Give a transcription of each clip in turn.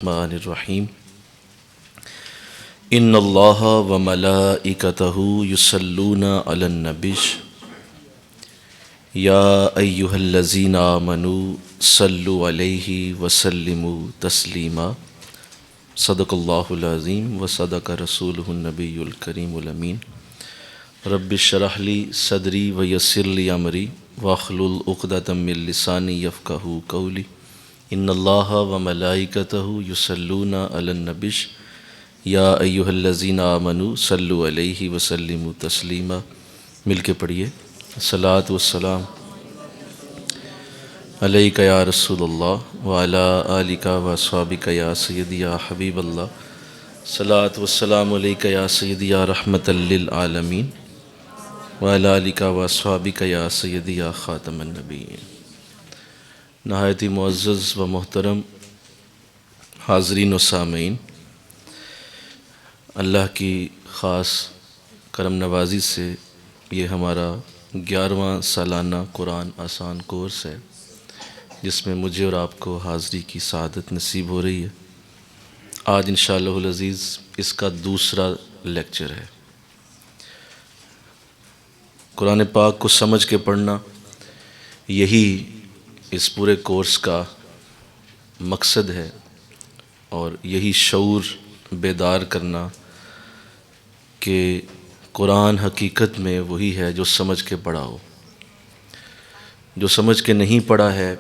الرحمن الرحیم ان اللہ وملائکتہ یصلون علی النبی یا ایہا الذین آمنوا صلوا علیہ وسلموا تسلیما صدق اللہ العظیم وصدق رسولہ النبی الکریم الامین رب اشرح لی صدری ویسر لی امری واحلل عقدۃ من لسانی یفقہوا قولی ان اللہ وملائکتہ یصلون علی النبی یا ایہا الذین آمنوا صلوا علیہ وسلموا تسلیما۔ مل کے پڑھیے، الصلاۃ والسلام علیک یا رسول اللہ وعلی آلک واصحابک یا سیدی یا حبیب اللہ، الصلاۃ والسلام علیک یا سیدی یا رحمۃ للعالمین وعلی آلک واصحابک یا سیدی یا خاتم النبیین۔ نہایت ہی معزز و محترم حاضرین و سامعین، اللہ کی خاص کرم نوازی سے یہ ہمارا 11واں سالانہ قرآن آسان کورس ہے، جس میں مجھے اور آپ کو حاضری کی سعادت نصیب ہو رہی ہے۔ آج انشاءاللہ العزیز اس کا دوسرا لیکچر ہے۔ قرآن پاک کو سمجھ کے پڑھنا، یہی اس پورے کورس کا مقصد ہے، اور یہی شعور بیدار کرنا کہ قرآن حقیقت میں وہی ہے جو سمجھ کے پڑھا ہو۔ جو سمجھ کے نہیں پڑھا ہے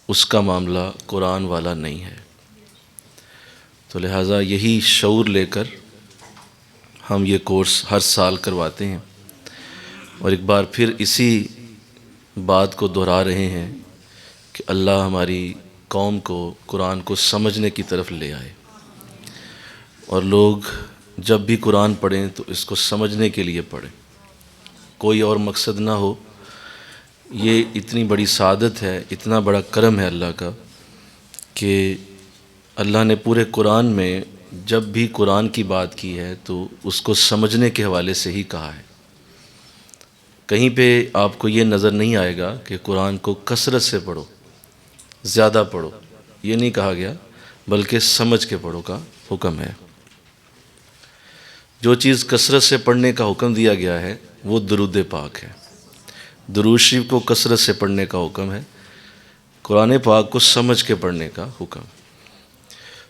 اس کا معاملہ قرآن والا نہیں ہے۔ تو لہٰذا یہی شعور لے کر ہم یہ کورس ہر سال کرواتے ہیں، اور ایک بار پھر اسی بات کو دہرا رہے ہیں کہ اللہ ہماری قوم کو قرآن کو سمجھنے کی طرف لے آئے، اور لوگ جب بھی قرآن پڑھیں تو اس کو سمجھنے کے لیے پڑھیں، کوئی اور مقصد نہ ہو۔ یہ اتنی بڑی سعادت ہے، اتنا بڑا کرم ہے اللہ کا کہ اللہ نے پورے قرآن میں جب بھی قرآن کی بات کی ہے تو اس کو سمجھنے کے حوالے سے ہی کہا ہے۔ کہیں پہ آپ کو یہ نظر نہیں آئے گا کہ قرآن کو کثرت سے پڑھو، زیادہ پڑھو، یہ نہیں کہا گیا، بلکہ سمجھ کے پڑھو کا حکم ہے۔ جو چیز کثرت سے پڑھنے کا حکم دیا گیا ہے وہ درود پاک ہے۔ درود شریف کو کثرت سے پڑھنے کا حکم ہے، قرآن پاک کو سمجھ کے پڑھنے کا حکم۔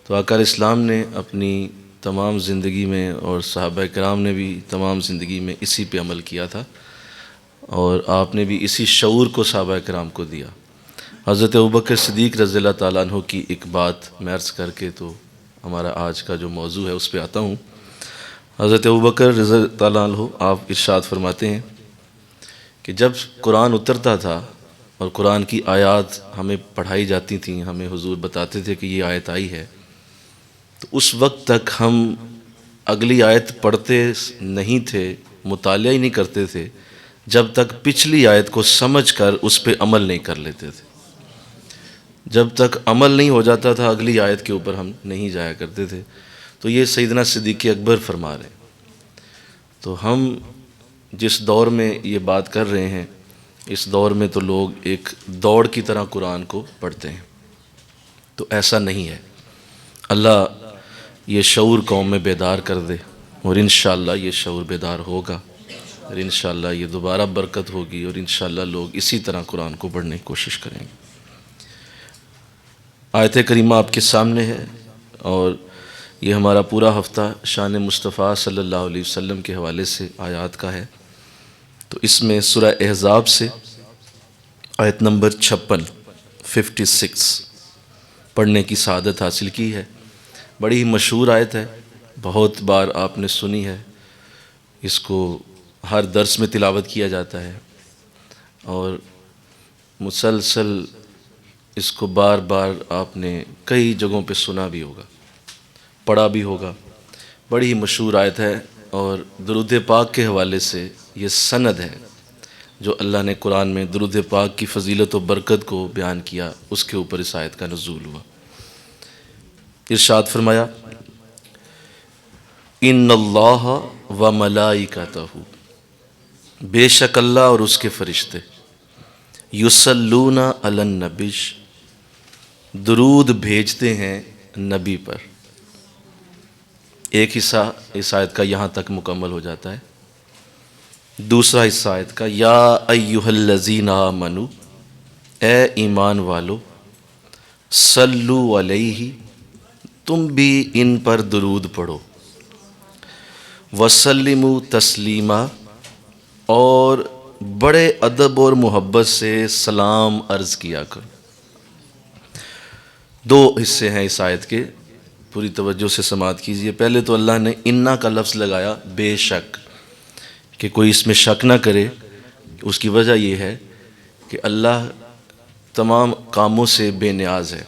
تو آقا اسلام نے اپنی تمام زندگی میں، اور صحابہ کرام نے بھی تمام زندگی میں اسی پہ عمل کیا تھا، اور آپ نے بھی اسی شعور کو صحابہ کرام کو دیا۔ حضرت ابوبکر صدیق رضی اللہ تعالیٰ عنہ کی ایک بات میں عرض کر کے تو ہمارا آج کا جو موضوع ہے اس پہ آتا ہوں۔ حضرت ابوبکر رضی اللہ تعالیٰ عنہ آپ ارشاد فرماتے ہیں کہ جب قرآن اترتا تھا اور قرآن کی آیات ہمیں پڑھائی جاتی تھیں، ہمیں حضور بتاتے تھے کہ یہ آیت آئی ہے، تو اس وقت تک ہم اگلی آیت پڑھتے نہیں تھے، مطالعہ ہی نہیں کرتے تھے جب تک پچھلی آیت کو سمجھ کر اس پہ عمل نہیں کر لیتے تھے۔ جب تک عمل نہیں ہو جاتا تھا اگلی آیت کے اوپر ہم نہیں جایا کرتے تھے۔ تو یہ سیدنا صدیق اکبر فرما رہے ہیں۔ تو ہم جس دور میں یہ بات کر رہے ہیں، اس دور میں تو لوگ ایک دوڑ کی طرح قرآن کو پڑھتے ہیں، تو ایسا نہیں ہے۔ اللہ یہ شعور قوم میں بیدار کر دے، اور انشاءاللہ یہ شعور بیدار ہوگا، اور انشاءاللہ یہ دوبارہ برکت ہوگی، اور انشاءاللہ لوگ اسی طرح قرآن کو پڑھنے کی کوشش کریں گے۔ آیت کریمہ آپ کے سامنے ہے، اور یہ ہمارا پورا ہفتہ شان مصطفیٰ صلی اللہ علیہ وسلم کے حوالے سے آیات کا ہے۔ تو اس میں سورہ احزاب سے آیت نمبر 56 پڑھنے کی سعادت حاصل کی ہے۔ بڑی ہی مشہور آیت ہے، بہت بار آپ نے سنی ہے، اس کو ہر درس میں تلاوت کیا جاتا ہے، اور مسلسل اس کو بار بار آپ نے کئی جگہوں پہ سنا بھی ہوگا، پڑھا بھی ہوگا۔ بڑی ہی مشہور آیت ہے، اور درود پاک کے حوالے سے یہ سند ہے جو اللہ نے قرآن میں درود پاک کی فضیلت و برکت کو بیان کیا، اس کے اوپر اس آیت کا نزول ہوا۔ ارشاد فرمایا، ان اللہ و ملائکتہ، بے شک اللہ اور اس کے فرشتے، یصلون علی النبی، درود بھیجتے ہیں نبی پر۔ ایک حصہ اس آیت کا یہاں تک مکمل ہو جاتا ہے۔ دوسرا حصہ آیت کا، یا ایھا الذین آمنوا، اے ایمان والو، صلو علیہ، تم بھی ان پر درود پڑھو، وسلموا تسلیما، اور بڑے ادب اور محبت سے سلام عرض کیا کرو۔ دو حصے ہیں اس آیت کے، پوری توجہ سے سماعت کیجیے۔ پہلے تو اللہ نے انا کا لفظ لگایا بے شک، کہ کوئی اس میں شک نہ کرے۔ اس کی وجہ یہ ہے کہ اللہ تمام کاموں سے بے نیاز ہے،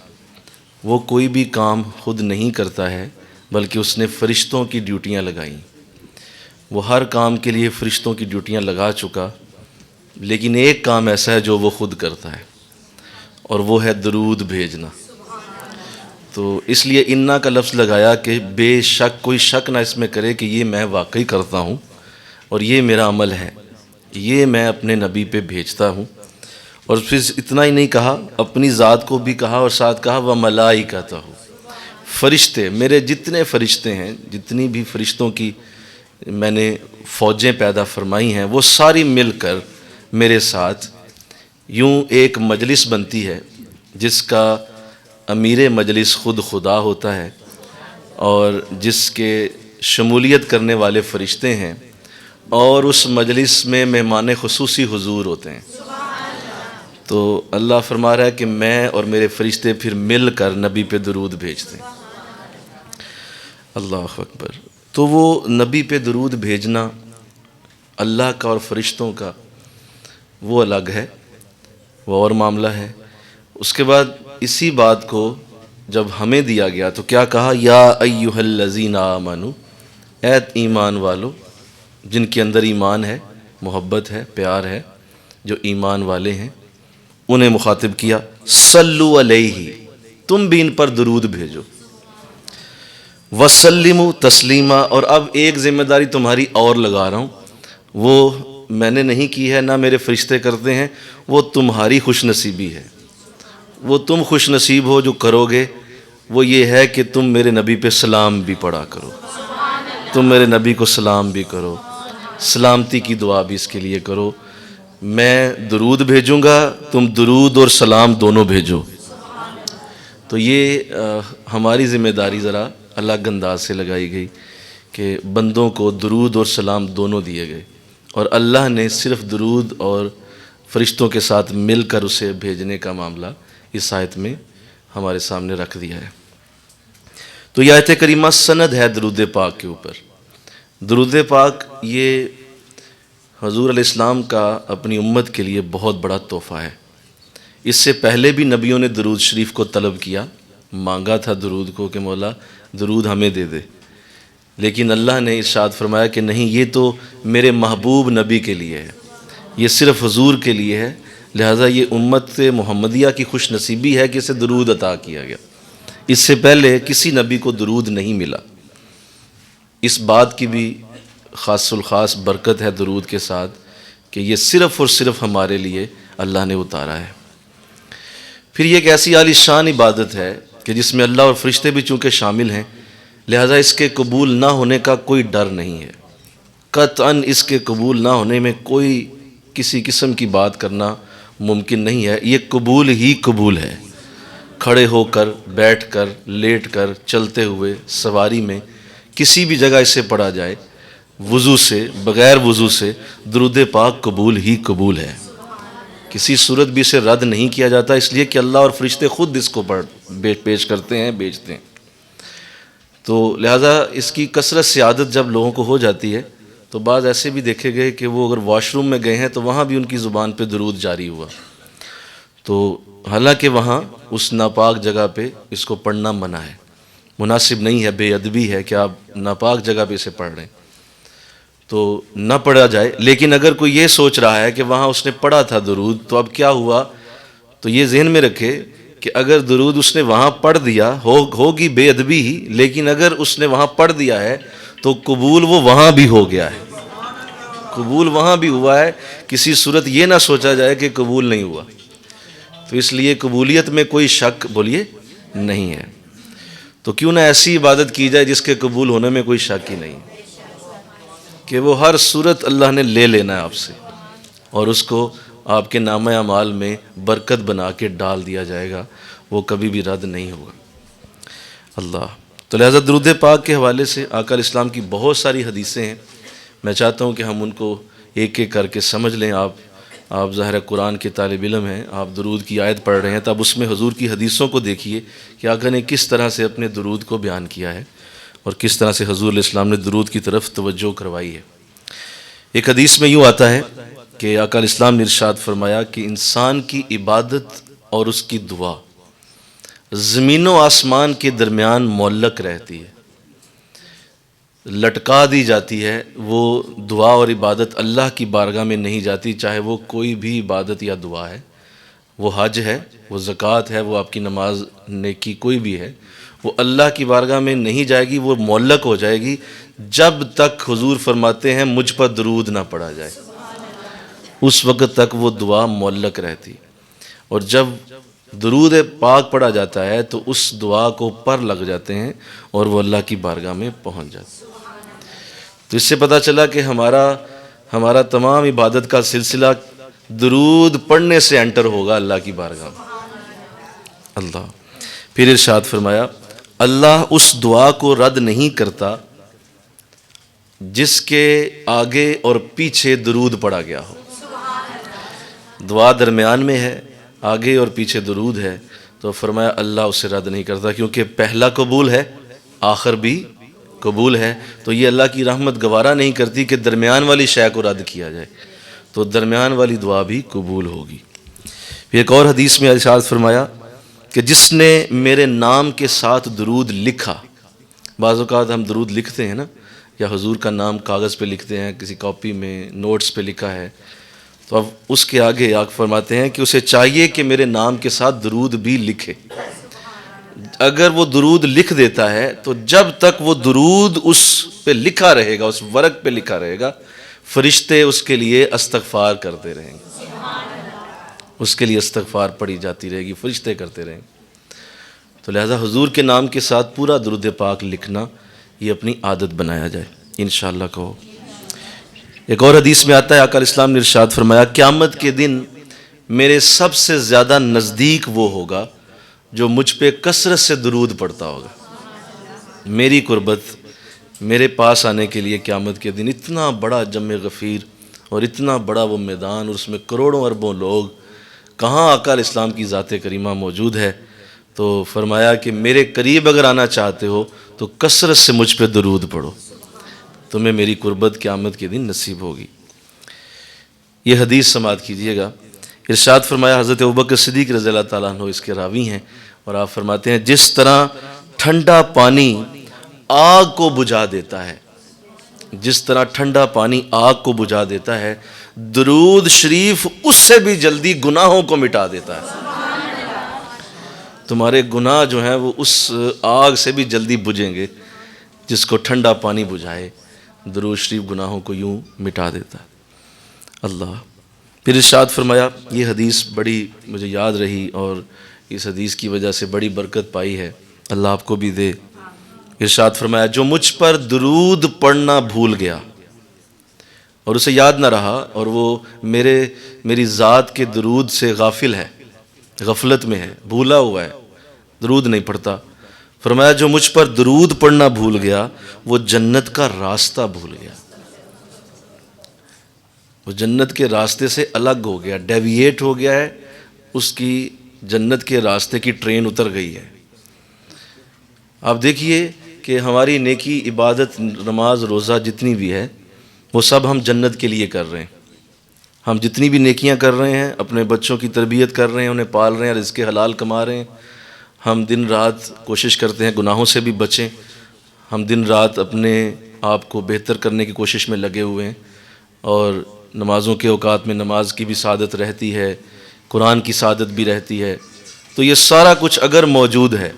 وہ کوئی بھی کام خود نہیں کرتا ہے، بلکہ اس نے فرشتوں کی ڈیوٹیاں لگائیں۔ وہ ہر کام کے لیے فرشتوں کی ڈیوٹیاں لگا چکا، لیکن ایک کام ایسا ہے جو وہ خود کرتا ہے، اور وہ ہے درود بھیجنا۔ تو اس لیے انا کا لفظ لگایا کہ بے شک، کوئی شک نہ اس میں کرے کہ یہ میں واقعی کرتا ہوں، اور یہ میرا عمل ہے، یہ میں اپنے نبی پہ بھیجتا ہوں۔ اور پھر اتنا ہی نہیں کہا، اپنی ذات کو بھی کہا، اور ساتھ کہا وَمَلَائِکَتَہُ، فرشتے، میرے جتنے فرشتے ہیں، جتنی بھی فرشتوں کی میں نے فوجیں پیدا فرمائی ہیں، وہ ساری مل کر میرے ساتھ یوں ایک مجلس بنتی ہے، جس کا امیر مجلس خود خدا ہوتا ہے، اور جس کے شمولیت کرنے والے فرشتے ہیں، اور اس مجلس میں مہمان خصوصی حضور ہوتے ہیں۔ تو اللہ فرما رہا ہے کہ میں اور میرے فرشتے پھر مل کر نبی پہ درود بھیجتے ہیں۔ اللہ اکبر۔ تو وہ نبی پہ درود بھیجنا اللہ کا اور فرشتوں کا وہ الگ ہے، وہ اور معاملہ ہے۔ اس کے بعد اسی بات کو جب ہمیں دیا گیا تو کیا کہا، یا ایھا الذین آمنوا، اے ایمان والو، جن کے اندر ایمان ہے، محبت ہے، پیار ہے، جو ایمان والے ہیں، انہیں مخاطب کیا، صلو علیہ، تم بھی ان پر درود بھیجو، وسلموا تسلیما، اور اب ایک ذمہ داری تمہاری اور لگا رہا ہوں، وہ میں نے نہیں کی ہے، نہ میرے فرشتے کرتے ہیں، وہ تمہاری خوش نصیبی ہے، وہ تم خوش نصیب ہو جو کرو گے، وہ یہ ہے کہ تم میرے نبی پہ سلام بھی پڑھا کرو، تم میرے نبی کو سلام بھی کرو، سلامتی کی دعا بھی اس کے لیے کرو۔ میں درود بھیجوں گا، تم درود اور سلام دونوں بھیجو۔ تو یہ ہماری ذمہ داری ذرا الگ انداز سے لگائی گئی کہ بندوں کو درود اور سلام دونوں دیے گئے، اور اللہ نے صرف درود اور فرشتوں کے ساتھ مل کر اسے بھیجنے کا معاملہ اس آیت میں ہمارے سامنے رکھ دیا ہے۔ تو یہ آیت کریمہ سند ہے درود پاک کے اوپر۔ درود پاک یہ حضور علیہ السلام کا اپنی امت کے لیے بہت بڑا تحفہ ہے۔ اس سے پہلے بھی نبیوں نے درود شریف کو طلب کیا، مانگا تھا درود کو کہ مولا درود ہمیں دے دے، لیکن اللہ نے ارشاد فرمایا کہ نہیں، یہ تو میرے محبوب نبی کے لیے ہے، یہ صرف حضور کے لیے ہے، لہٰذا یہ امت محمدیہ کی خوش نصیبی ہے کہ اسے درود عطا کیا گیا۔ اس سے پہلے کسی نبی کو درود نہیں ملا۔ اس بات کی بھی خاص الخاص برکت ہے درود کے ساتھ کہ یہ صرف اور صرف ہمارے لیے اللہ نے اتارا ہے۔ پھر یہ ایک ایسی عالی شان عبادت ہے کہ جس میں اللہ اور فرشتے بھی چونکہ شامل ہیں، لہٰذا اس کے قبول نہ ہونے کا کوئی ڈر نہیں ہے۔ قطعاً اس کے قبول نہ ہونے میں کوئی کسی قسم کی بات کرنا ممکن نہیں ہے۔ یہ قبول ہی قبول ہے، کھڑے ہو کر، بیٹھ کر، لیٹ کر، چلتے ہوئے، سواری میں، کسی بھی جگہ اسے پڑھا جائے، وضو سے، بغیر وضو سے، درود پاک قبول ہی قبول ہے۔ کسی صورت بھی اسے رد نہیں کیا جاتا، اس لیے کہ اللہ اور فرشتے خود اس کو پیش کرتے ہیں، بیچتے ہیں۔ تو لہٰذا اس کی کثرت سے عادت جب لوگوں کو ہو جاتی ہے تو بعض ایسے بھی دیکھے گئے کہ وہ اگر واش روم میں گئے ہیں تو وہاں بھی ان کی زبان پہ درود جاری ہوا، تو حالانکہ وہاں اس ناپاک جگہ پہ اس کو پڑھنا منع ہے، مناسب نہیں ہے، بے ادبی ہے کہ آپ ناپاک جگہ پہ اسے پڑھ رہے ہیں، تو نہ پڑھا جائے۔ لیکن اگر کوئی یہ سوچ رہا ہے کہ وہاں اس نے پڑھا تھا درود تو اب کیا ہوا، تو یہ ذہن میں رکھے کہ اگر درود اس نے وہاں پڑھ دیا ہوگی بے ادبی ہی، لیکن اگر اس نے وہاں پڑھ دیا ہے تو قبول وہ وہاں بھی ہو گیا ہے، قبول وہاں بھی ہوا ہے، کسی صورت یہ نہ سوچا جائے کہ قبول نہیں ہوا۔ تو اس لیے قبولیت میں کوئی شک بولیے نہیں ہے۔ تو کیوں نہ ایسی عبادت کی جائے جس کے قبول ہونے میں کوئی شک ہی نہیں، کہ وہ ہر صورت اللہ نے لے لینا ہے آپ سے، اور اس کو آپ کے نامہ اعمال میں برکت بنا کے ڈال دیا جائے گا، وہ کبھی بھی رد نہیں ہوگا۔ اللہ تو لہذا درود پاک کے حوالے سے آقا علیہ السلام کی بہت ساری حدیثیں ہیں، میں چاہتا ہوں کہ ہم ان کو ایک ایک کر کے سمجھ لیں۔ آپ ظاہر قرآن کے طالب علم ہیں، آپ درود کی آیت پڑھ رہے ہیں، تب اس میں حضور کی حدیثوں کو دیکھیے کہ آقا نے کس طرح سے اپنے درود کو بیان کیا ہے اور کس طرح سے حضور علیہ السلام نے درود کی طرف توجہ کروائی ہے۔ ایک حدیث میں یوں آتا ہے کہ آقا علیہ السلام نے ارشاد فرمایا کہ انسان کی عبادت اور اس کی دعا زمین و آسمان کے درمیان معلق رہتی ہے، لٹکا دی جاتی ہے۔ وہ دعا اور عبادت اللہ کی بارگاہ میں نہیں جاتی، چاہے وہ کوئی بھی عبادت یا دعا ہے، وہ حج ہے، وہ زکوٰۃ ہے، وہ آپ کی نماز نیکی کوئی بھی ہے، وہ اللہ کی بارگاہ میں نہیں جائے گی، وہ معلق ہو جائے گی جب تک حضور فرماتے ہیں مجھ پر درود نہ پڑھا جائے، اس وقت تک وہ دعا معلق رہتی۔ اور جب درود پاک پڑھا جاتا ہے تو اس دعا کو پر لگ جاتے ہیں اور وہ اللہ کی بارگاہ میں پہنچ جاتے ہیں۔ تو اس سے پتہ چلا کہ ہمارا تمام عبادت کا سلسلہ درود پڑھنے سے انٹر ہوگا اللہ کی بارگاہ میں۔ اللہ پھر ارشاد فرمایا اللہ اس دعا کو رد نہیں کرتا جس کے آگے اور پیچھے درود پڑھا گیا ہو۔ دعا درمیان میں ہے، آگے اور پیچھے درود ہے، تو فرمایا اللہ اسے رد نہیں کرتا، کیونکہ پہلا قبول ہے آخر بھی قبول ہے۔ تو یہ اللہ کی رحمت گوارا نہیں کرتی کہ درمیان والی شے کو رد کیا جائے، تو درمیان والی دعا بھی قبول ہوگی۔ پھر ایک اور حدیث میں ارشاد فرمایا کہ جس نے میرے نام کے ساتھ درود لکھا، بعض اوقات ہم درود لکھتے ہیں نا، یا حضور کا نام کاغذ پہ لکھتے ہیں، کسی کاپی میں نوٹس پہ لکھا ہے، تو اب اس کے آگے آگ فرماتے ہیں کہ اسے چاہیے کہ میرے نام کے ساتھ درود بھی لکھے۔ اگر وہ درود لکھ دیتا ہے تو جب تک وہ درود اس پہ لکھا رہے گا، اس ورق پہ لکھا رہے گا، فرشتے اس کے لیے استغفار کرتے رہیں گے، اس کے لیے استغفار پڑھی جاتی رہے گی، فرشتے کرتے رہیں گے۔ تو لہذا حضور کے نام کے ساتھ پورا درود پاک لکھنا یہ اپنی عادت بنایا جائے انشاءاللہ کہو۔ ایک اور حدیث میں آتا ہے آقا علیہ السلام نے ارشاد فرمایا قیامت کے دن میرے سب سے زیادہ نزدیک وہ ہوگا جو مجھ پہ کثرت سے درود پڑھتا ہوگا۔ میری قربت میرے پاس آنے کے لیے قیامت کے دن اتنا بڑا جمع غفیر اور اتنا بڑا وہ میدان، اور اس میں کروڑوں اربوں لوگ، کہاں آقا علیہ السلام کی ذات کریمہ موجود ہے۔ تو فرمایا کہ میرے قریب اگر آنا چاہتے ہو تو کثرت سے مجھ پہ درود پڑھو، تمہیں میری قربت قیامت کے دن نصیب ہوگی۔ یہ حدیث سماعت کیجئے گا۔ ارشاد فرمایا حضرت ابوبکر صدیق رضی اللہ تعالیٰ عنہ اس کے راوی ہیں، اور آپ فرماتے ہیں جس طرح ٹھنڈا پانی آگ کو بجھا دیتا ہے، جس طرح ٹھنڈا پانی آگ کو بجھا دیتا ہے، درود شریف اس سے بھی جلدی گناہوں کو مٹا دیتا ہے۔ تمہارے گناہ جو ہیں وہ اس آگ سے بھی جلدی بجھیں گے جس کو ٹھنڈا پانی بجھائے۔ درود شریف گناہوں کو یوں مٹا دیتا ہے۔ اللہ پھر ارشاد فرمایا، یہ حدیث بڑی مجھے یاد رہی اور اس حدیث کی وجہ سے بڑی برکت پائی ہے، اللہ آپ کو بھی دے۔ ارشاد فرمایا جو مجھ پر درود پڑھنا بھول گیا اور اسے یاد نہ رہا، اور وہ میری ذات کے درود سے غافل ہے، غفلت میں ہے، بھولا ہوا ہے، درود نہیں پڑھتا، فرمایا جو مجھ پر درود پڑھنا بھول گیا وہ جنت کا راستہ بھول گیا، وہ جنت کے راستے سے الگ ہو گیا، ڈیویٹ ہو گیا ہے، اس کی جنت کے راستے کی ٹرین اتر گئی ہے۔ آپ دیکھیے کہ ہماری نیکی، عبادت، نماز، روزہ جتنی بھی ہے وہ سب ہم جنت کے لیے کر رہے ہیں۔ ہم جتنی بھی نیکیاں کر رہے ہیں، اپنے بچوں کی تربیت کر رہے ہیں، انہیں پال رہے ہیں، رزق حلال کما رہے ہیں، ہم دن رات کوشش کرتے ہیں گناہوں سے بھی بچیں، ہم دن رات اپنے آپ کو بہتر کرنے کی کوشش میں لگے ہوئے ہیں، اور نمازوں کے اوقات میں نماز کی بھی سعادت رہتی ہے، قرآن کی سعادت بھی رہتی ہے۔ تو یہ سارا کچھ اگر موجود ہے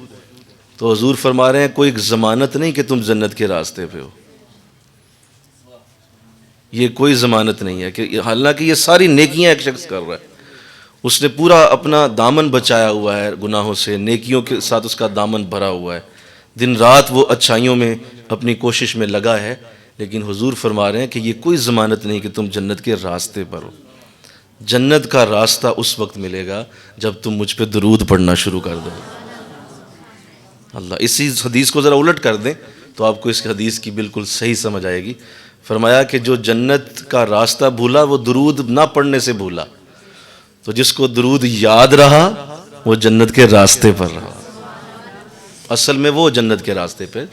تو حضور فرما رہے ہیں کوئی ضمانت نہیں کہ تم جنت کے راستے پہ ہو، یہ کوئی ضمانت نہیں ہے کہ حالانکہ یہ ساری نیکیاں ایک شخص کر رہا ہے، اس نے پورا اپنا دامن بچایا ہوا ہے گناہوں سے، نیکیوں کے ساتھ اس کا دامن بھرا ہوا ہے، دن رات وہ اچھائیوں میں اپنی کوشش میں لگا ہے، لیکن حضور فرما رہے ہیں کہ یہ کوئی ضمانت نہیں کہ تم جنت کے راستے پر ہو۔ جنت کا راستہ اس وقت ملے گا جب تم مجھ پہ درود پڑھنا شروع کر دو۔ اللہ، اسی حدیث کو ذرا الٹ کر دیں تو آپ کو اس حدیث کی بالکل صحیح سمجھ آئے گی۔ فرمایا کہ جو جنت کا راستہ بھولا وہ درود نہ پڑھنے سے بھولا، تو جس کو درود یاد رہا وہ جنت کے راستے پر رہا، اصل میں وہ جنت کے راستے پہ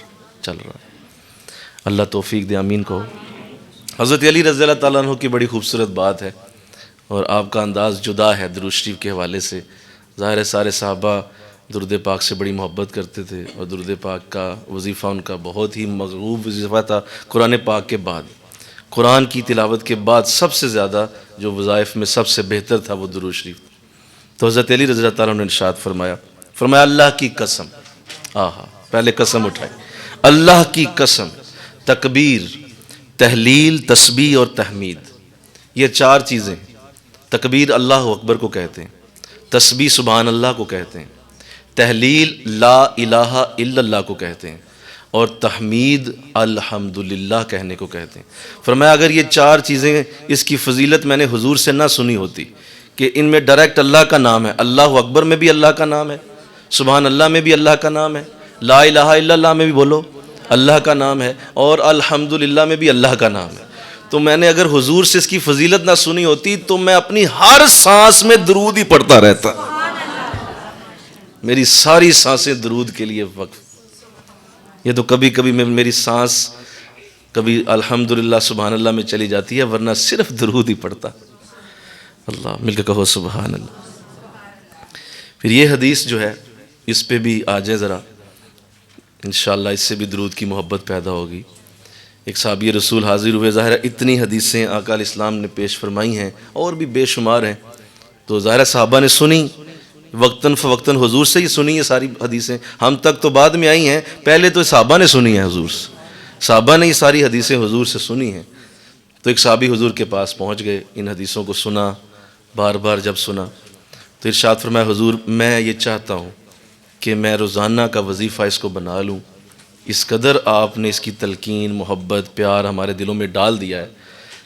چل رہا ہے۔ اللہ توفیق دے، آمین کہو۔ حضرت علی رضی اللہ تعالیٰ عنہ کی بڑی خوبصورت بات ہے، اور آپ کا انداز جدا ہے درود شریف کے حوالے سے۔ ظاہر ہے سارے صحابہ درود پاک سے بڑی محبت کرتے تھے، اور درود پاک کا وظیفہ ان کا بہت ہی مغروب وظیفہ تھا۔ قرآن پاک کے بعد، قرآن کی تلاوت کے بعد سب سے زیادہ جو وظائف میں سب سے بہتر تھا وہ درود شریف۔ تو حضرت علی رضی اللہ تعالیٰ عنہ نے ارشاد فرمایا اللہ کی قسم، پہلے قسم اٹھائی، اللہ کی قسم، تکبیر، تحلیل، تسبیح اور تحمید، یہ چار چیزیں۔ تکبیر اللہ اکبر کو کہتے ہیں، تسبیح سبحان اللہ کو کہتے ہیں، تحلیل لا الہ الا اللہ کو کہتے ہیں، اور تحمید الحمدللہ کہنے کو کہتے ہیں۔ فرمایا اگر یہ چار چیزیں، اس کی فضیلت میں نے حضور سے نہ سنی ہوتی کہ ان میں ڈائریکٹ اللہ کا نام ہے، اللہ اکبر میں بھی اللہ کا نام ہے، سبحان اللہ میں بھی اللہ کا نام ہے، لا الہ الا اللہ میں بھی بولو اللہ کا نام ہے، اور الحمدللہ میں بھی اللہ کا نام ہے، تو میں نے اگر حضور سے اس کی فضیلت نہ سنی ہوتی تو میں اپنی ہر سانس میں درود ہی پڑھتا رہتا۔ میری ساری سانسیں درود کے لیے وقف۔ یہ تو کبھی کبھی میری سانس کبھی الحمدللہ سبحان اللہ میں چلی جاتی ہے، ورنہ صرف درود ہی پڑھتا۔ اللہ، مل کے کہو سبحان اللہ۔ پھر یہ حدیث جو ہے اس پہ بھی آ جائے ذرا، انشاءاللہ اس سے بھی درود کی محبت پیدا ہوگی۔ ایک صحابی رسول حاضر ہوئے، ظاہر ہے اتنی حدیثیں آقا علیہ السلام نے پیش فرمائی ہیں اور بھی بے شمار ہیں، تو ظاہر ہے صحابہ نے سنی، وقتاً فوقتاً حضور سے ہی سنی یہ ساری حدیثیں، ہم تک تو بعد میں آئی ہیں، پہلے تو صحابہ نے سنی ہیں حضور سے، صحابہ نے یہ ساری حدیثیں حضور سے سنی ہیں۔ تو ایک صحابی حضور کے پاس پہنچ گئے، ان حدیثوں کو سنا، بار بار جب سنا تو ارشاد فرمایا حضور میں یہ چاہتا ہوں کہ میں روزانہ کا وظیفہ اس کو بنا لوں، اس قدر آپ نے اس کی تلقین، محبت، پیار ہمارے دلوں میں ڈال دیا ہے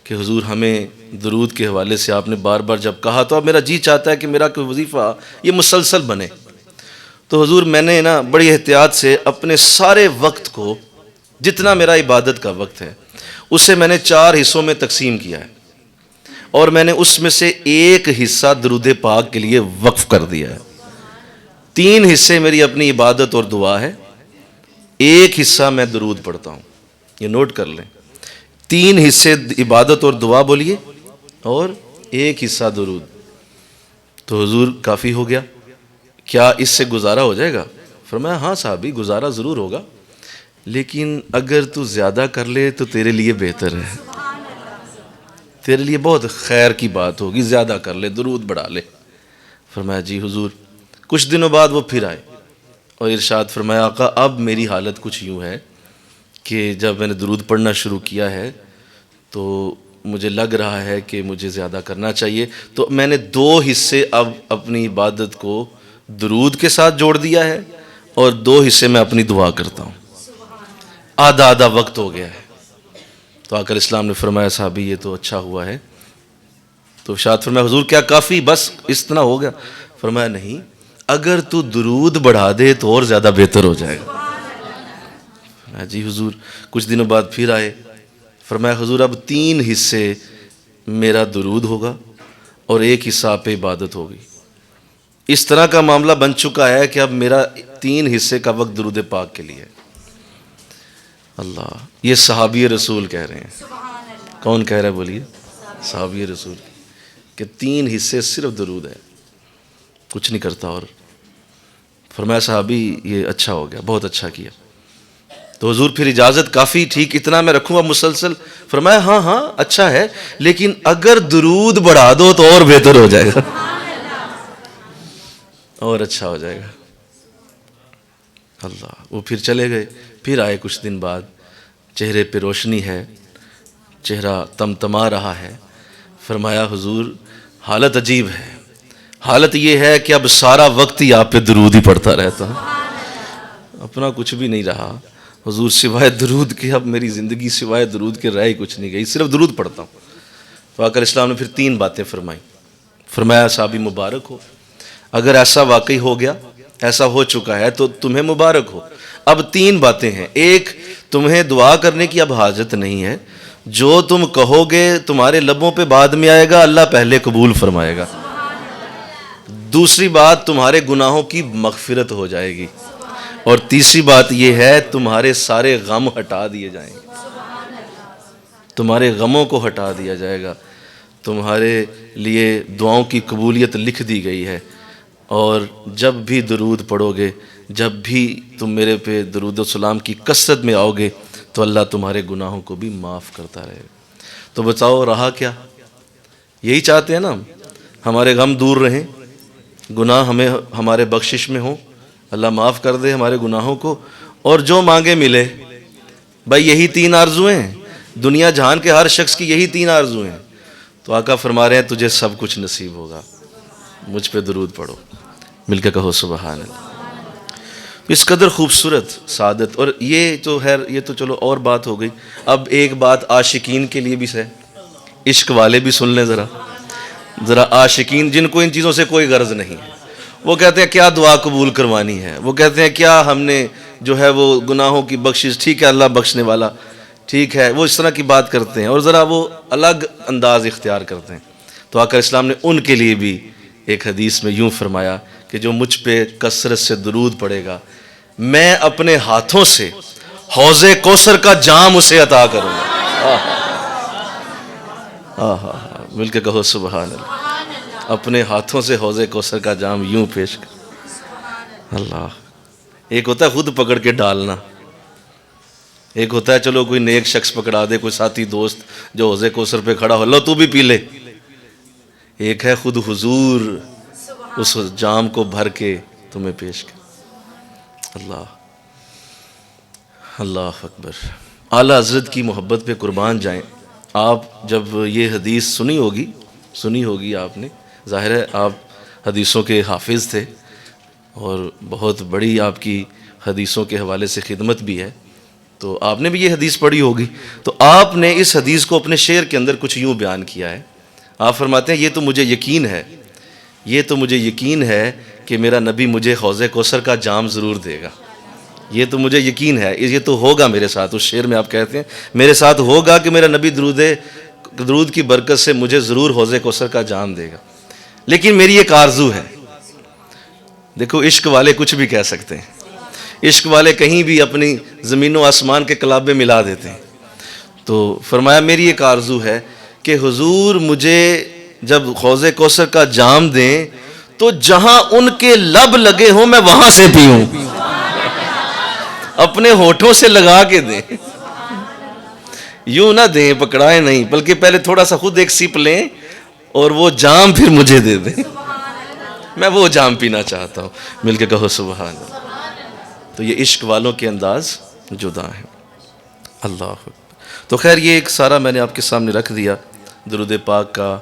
کہ حضور ہمیں درود کے حوالے سے آپ نے بار بار جب کہا تو اب میرا جی چاہتا ہے کہ میرا کوئی وظیفہ یہ مسلسل بنے۔ تو حضور میں نے بڑی احتیاط سے اپنے سارے وقت کو، جتنا میرا عبادت کا وقت ہے، اسے میں نے 4 حصوں میں تقسیم کیا ہے، اور میں نے اس میں سے ایک حصہ درود پاک کے لیے وقف کر دیا ہے۔ 3 حصے میری اپنی عبادت اور دعا ہے، ایک حصہ میں درود پڑھتا ہوں، یہ نوٹ کر لیں۔ 3 حصے عبادت اور دعا بولیے، اور ایک حصہ درود۔ تو حضور کافی ہو گیا، کیا اس سے گزارا ہو جائے گا؟ فرمایا ہاں صحابی گزارا ضرور ہوگا، لیکن اگر تو زیادہ کر لے تو تیرے لیے بہتر ہے، تیرے لیے بہت خیر کی بات ہوگی، زیادہ کر لے، درود بڑھا لے۔ فرمایا جی حضور۔ کچھ دنوں بعد وہ پھر آئے اور ارشاد فرمایا آقا اب میری حالت کچھ یوں ہے کہ جب میں نے درود پڑھنا شروع کیا ہے تو مجھے لگ رہا ہے کہ مجھے زیادہ کرنا چاہیے، تو میں نے 2 حصے اب اپنی عبادت کو درود کے ساتھ جوڑ دیا ہے، اور 2 حصے میں اپنی دعا کرتا ہوں، آدھا آدھا وقت ہو گیا ہے۔ تو آقا اسلام نے فرمایا صحابی یہ تو اچھا ہوا ہے۔ تو ارشاد فرمایا حضور کیا کافی بس اتنا ہو گیا؟ فرمایا نہیں، اگر تو درود بڑھا دے تو اور زیادہ بہتر ہو جائے گا۔ فرمایا جی حضور۔ کچھ دنوں بعد پھر آئے، فرمایا حضور اب 3 حصے میرا درود ہوگا اور ایک حصہ آپ پہ عبادت ہوگی۔ اس طرح کا معاملہ بن چکا ہے کہ اب میرا 3 حصے کا وقت درود پاک کے لیے۔ اللہ، یہ صحابی رسول کہہ رہے ہیں۔ کون کہہ رہا ہے بولیے؟ صحابی رسول، کہ 3 حصے صرف درود ہے، کچھ نہیں کرتا۔ اور فرمایا صحابی یہ اچھا ہو گیا، بہت اچھا کیا۔ تو حضور پھر اجازت کافی، ٹھیک اتنا میں رکھوں گا مسلسل؟ فرمایا ہاں ہاں اچھا ہے، لیکن اگر درود بڑھا دو تو اور بہتر ہو جائے گا، اور اچھا ہو جائے گا۔ اللہ، وہ پھر چلے گئے، پھر آئے کچھ دن بعد، چہرے پہ روشنی ہے، چہرہ تمتما رہا ہے۔ فرمایا حضور حالت عجیب ہے، حالت یہ ہے کہ اب سارا وقت ہی آپ پہ درود ہی پڑھتا رہتا ہوں، اب اپنا کچھ بھی نہیں رہا حضور سوائے درود کے، اب میری زندگی سوائے درود کے رہ ہی کچھ نہیں گئی، صرف درود پڑھتا ہوں۔ تو آقا اسلام نے پھر 3 باتیں فرمائیں، فرمایا صحابی مبارک ہو، اگر ایسا واقعی ہو گیا، ایسا ہو چکا ہے تو تمہیں مبارک ہو۔ اب 3 باتیں ہیں، ایک تمہیں دعا کرنے کی اب حاجت نہیں ہے، جو تم کہو گے تمہارے لبوں پہ بعد میں آئے گا، اللہ پہلے قبول فرمائے گا۔ دوسری بات تمہارے گناہوں کی مغفرت ہو جائے گی، اور تیسری بات یہ ہے تمہارے سارے غم ہٹا دیے جائیں گے، تمہارے غموں کو ہٹا دیا جائے گا، تمہارے لیے دعاؤں کی قبولیت لکھ دی گئی ہے، اور جب بھی درود پڑھو گے، جب بھی تم میرے پہ درود و سلام کی کثرت میں آؤ گے تو اللہ تمہارے گناہوں کو بھی معاف کرتا رہے گا۔ تو بتاؤ رہا کیا؟ یہی چاہتے ہیں نا ہمارے غم دور رہیں، گناہ ہمیں ہمارے بخشش میں ہوں، اللہ معاف کر دے ہمارے گناہوں کو، اور جو مانگے ملے۔ بھائی یہی 3 آرزویں ہیں، دنیا جہان کے ہر شخص کی یہی 3 آرزویں ہیں۔ تو آقا فرما رہے ہیں تجھے سب کچھ نصیب ہوگا، مجھ پہ درود پڑھو، مل کے کہو سبحان اللہ۔ اس قدر خوبصورت سعادت، اور یہ تو چلو اور بات ہو گئی۔ اب ایک بات عاشقین کے لیے بھی ہے، عشق والے بھی سن لیں ذرا عاشقین جن کو ان چیزوں سے کوئی غرض نہیں ہے، وہ کہتے ہیں کیا دعا قبول کروانی ہے، وہ کہتے ہیں کیا ہم نے جو ہے وہ گناہوں کی بخشش، ٹھیک ہے اللہ بخشنے والا، ٹھیک ہے، وہ اس طرح کی بات کرتے ہیں اور ذرا وہ الگ انداز اختیار کرتے ہیں۔ تو آقا اسلام نے ان کے لیے بھی ایک حدیث میں یوں فرمایا کہ جو مجھ پہ کثرت سے درود پڑے گا، میں اپنے ہاتھوں سے حوض کوثر کا جام اسے عطا کروں گا۔ مل کے کہو سبحان اللہ۔ اپنے ہاتھوں سے حوض کوثر کا جام یوں پیش کر اللہ۔ ایک ہوتا ہے خود پکڑ کے ڈالنا، ایک ہوتا ہے چلو کوئی نیک شخص پکڑا دے، کوئی ساتھی دوست جو حوض کوثر پہ کھڑا ہو، لو تو بھی پی لے۔ ایک ہے خود حضور اس جام کو بھر کے تمہیں پیش کر۔ اللہ اللہ اکبر۔ اعلیٰ حضرت کی محبت پہ قربان جائیں۔ آپ جب یہ حدیث سنی ہوگی آپ نے، ظاہر ہے آپ حدیثوں کے حافظ تھے اور بہت بڑی آپ کی حدیثوں کے حوالے سے خدمت بھی ہے، تو آپ نے بھی یہ حدیث پڑھی ہوگی۔ تو آپ نے اس حدیث کو اپنے شعر کے اندر کچھ یوں بیان کیا ہے۔ آپ فرماتے ہیں یہ تو مجھے یقین ہے کہ میرا نبی مجھے حوض کوثر کا جام ضرور دے گا، یہ تو مجھے یقین ہے، یہ تو ہوگا میرے ساتھ۔ اس شعر میں آپ کہتے ہیں میرے ساتھ ہوگا کہ میرا نبی درود کی برکت سے مجھے ضرور حوض کوثر کا جام دے گا، لیکن میری ایک آرزو ہے۔ دیکھو عشق والے کچھ بھی کہہ سکتے ہیں، عشق والے کہیں بھی اپنی زمین و آسمان کے کلابے ملا دیتے ہیں۔ تو فرمایا میری ایک آرزو ہے کہ حضور مجھے جب حوض کوثر کا جام دیں تو جہاں ان کے لب لگے ہوں میں وہاں سے پیوں، اپنے ہونٹوں سے لگا کے دیں، یوں نہ دیں پکڑائیں نہیں، بلکہ پہلے تھوڑا سا خود ایک سپ لیں اور وہ جام پھر مجھے دے دیں، میں وہ جام پینا چاہتا ہوں۔ مل کے کہو سبحان اللہ۔ تو یہ عشق والوں کے انداز جدا ہیں۔ اللہ اکبر۔ تو خیر یہ ایک سارا میں نے آپ کے سامنے رکھ دیا درود پاک کا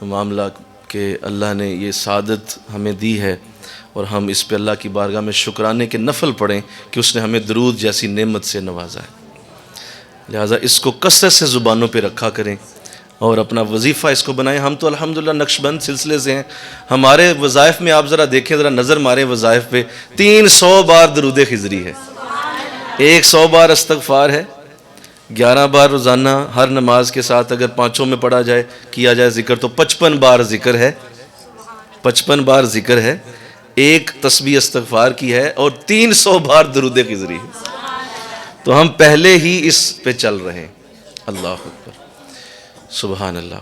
معاملہ، کہ اللہ نے یہ سعادت ہمیں دی ہے اور ہم اس پہ اللہ کی بارگاہ میں شکرانے کے نفل پڑھیں کہ اس نے ہمیں درود جیسی نعمت سے نوازا ہے۔ لہٰذا اس کو کثرت سے زبانوں پہ رکھا کریں اور اپنا وظیفہ اس کو بنائیں۔ ہم تو الحمدللہ نقشبند سلسلے سے ہیں، ہمارے وظائف میں آپ ذرا دیکھیں، ذرا نظر ماریں وظائف پہ، 300 بار درود خضری ہے، 100 بار استغفار ہے، 11 بار روزانہ ہر نماز کے ساتھ اگر 5 میں پڑھا جائے کیا جائے ذکر تو 55 بار ذکر ہے، 55 بار ذکر ہے، 1 تسبیح استغفار کی ہے اور 300 بار درود خضری ہے۔ تو ہم پہلے ہی اس پہ چل رہے ہیں۔ اللہ اکبر سبحان اللہ۔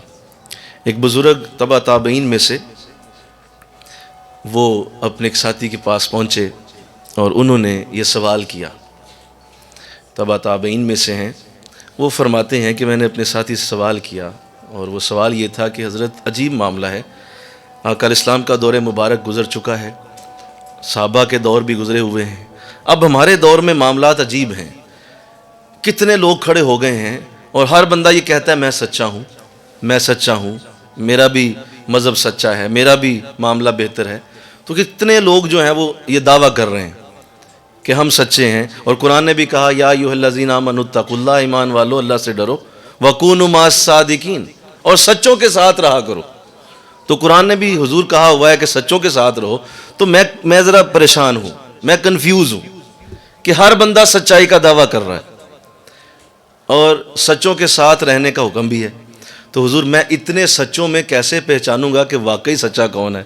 ایک بزرگ تبع تابعین میں سے وہ اپنے ایک ساتھی کے پاس پہنچے اور انہوں نے یہ سوال کیا، تبع تابعین میں سے ہیں، وہ فرماتے ہیں کہ میں نے اپنے ساتھی سے سوال کیا اور وہ سوال یہ تھا کہ حضرت عجیب معاملہ ہے، آقا اسلام کا دور مبارک گزر چکا ہے، صحابہ کے دور بھی گزرے ہوئے ہیں، اب ہمارے دور میں معاملات عجیب ہیں، کتنے لوگ کھڑے ہو گئے ہیں اور ہر بندہ یہ کہتا ہے میں سچا ہوں، میرا بھی مذہب سچا ہے، میرا بھی معاملہ بہتر ہے۔ تو کتنے لوگ جو ہیں وہ یہ دعویٰ کر رہے ہیں کہ ہم سچے ہیں، اور قرآن نے بھی کہا یا ایھا الذین آمنوا اتقوا اللہ، ایمان والو اللہ سے ڈرو، وکونوا مع الصادقین، اور سچوں کے ساتھ رہا کرو۔ تو قرآن نے بھی حضور کہا ہوا ہے کہ سچوں کے ساتھ رہو، تو میں ذرا پریشان ہوں، میں کنفیوز ہوں کہ ہر بندہ سچائی کا دعویٰ کر رہا ہے اور سچوں کے ساتھ رہنے کا حکم بھی ہے، تو حضور میں اتنے سچوں میں کیسے پہچانوں گا کہ واقعی سچا کون ہے؟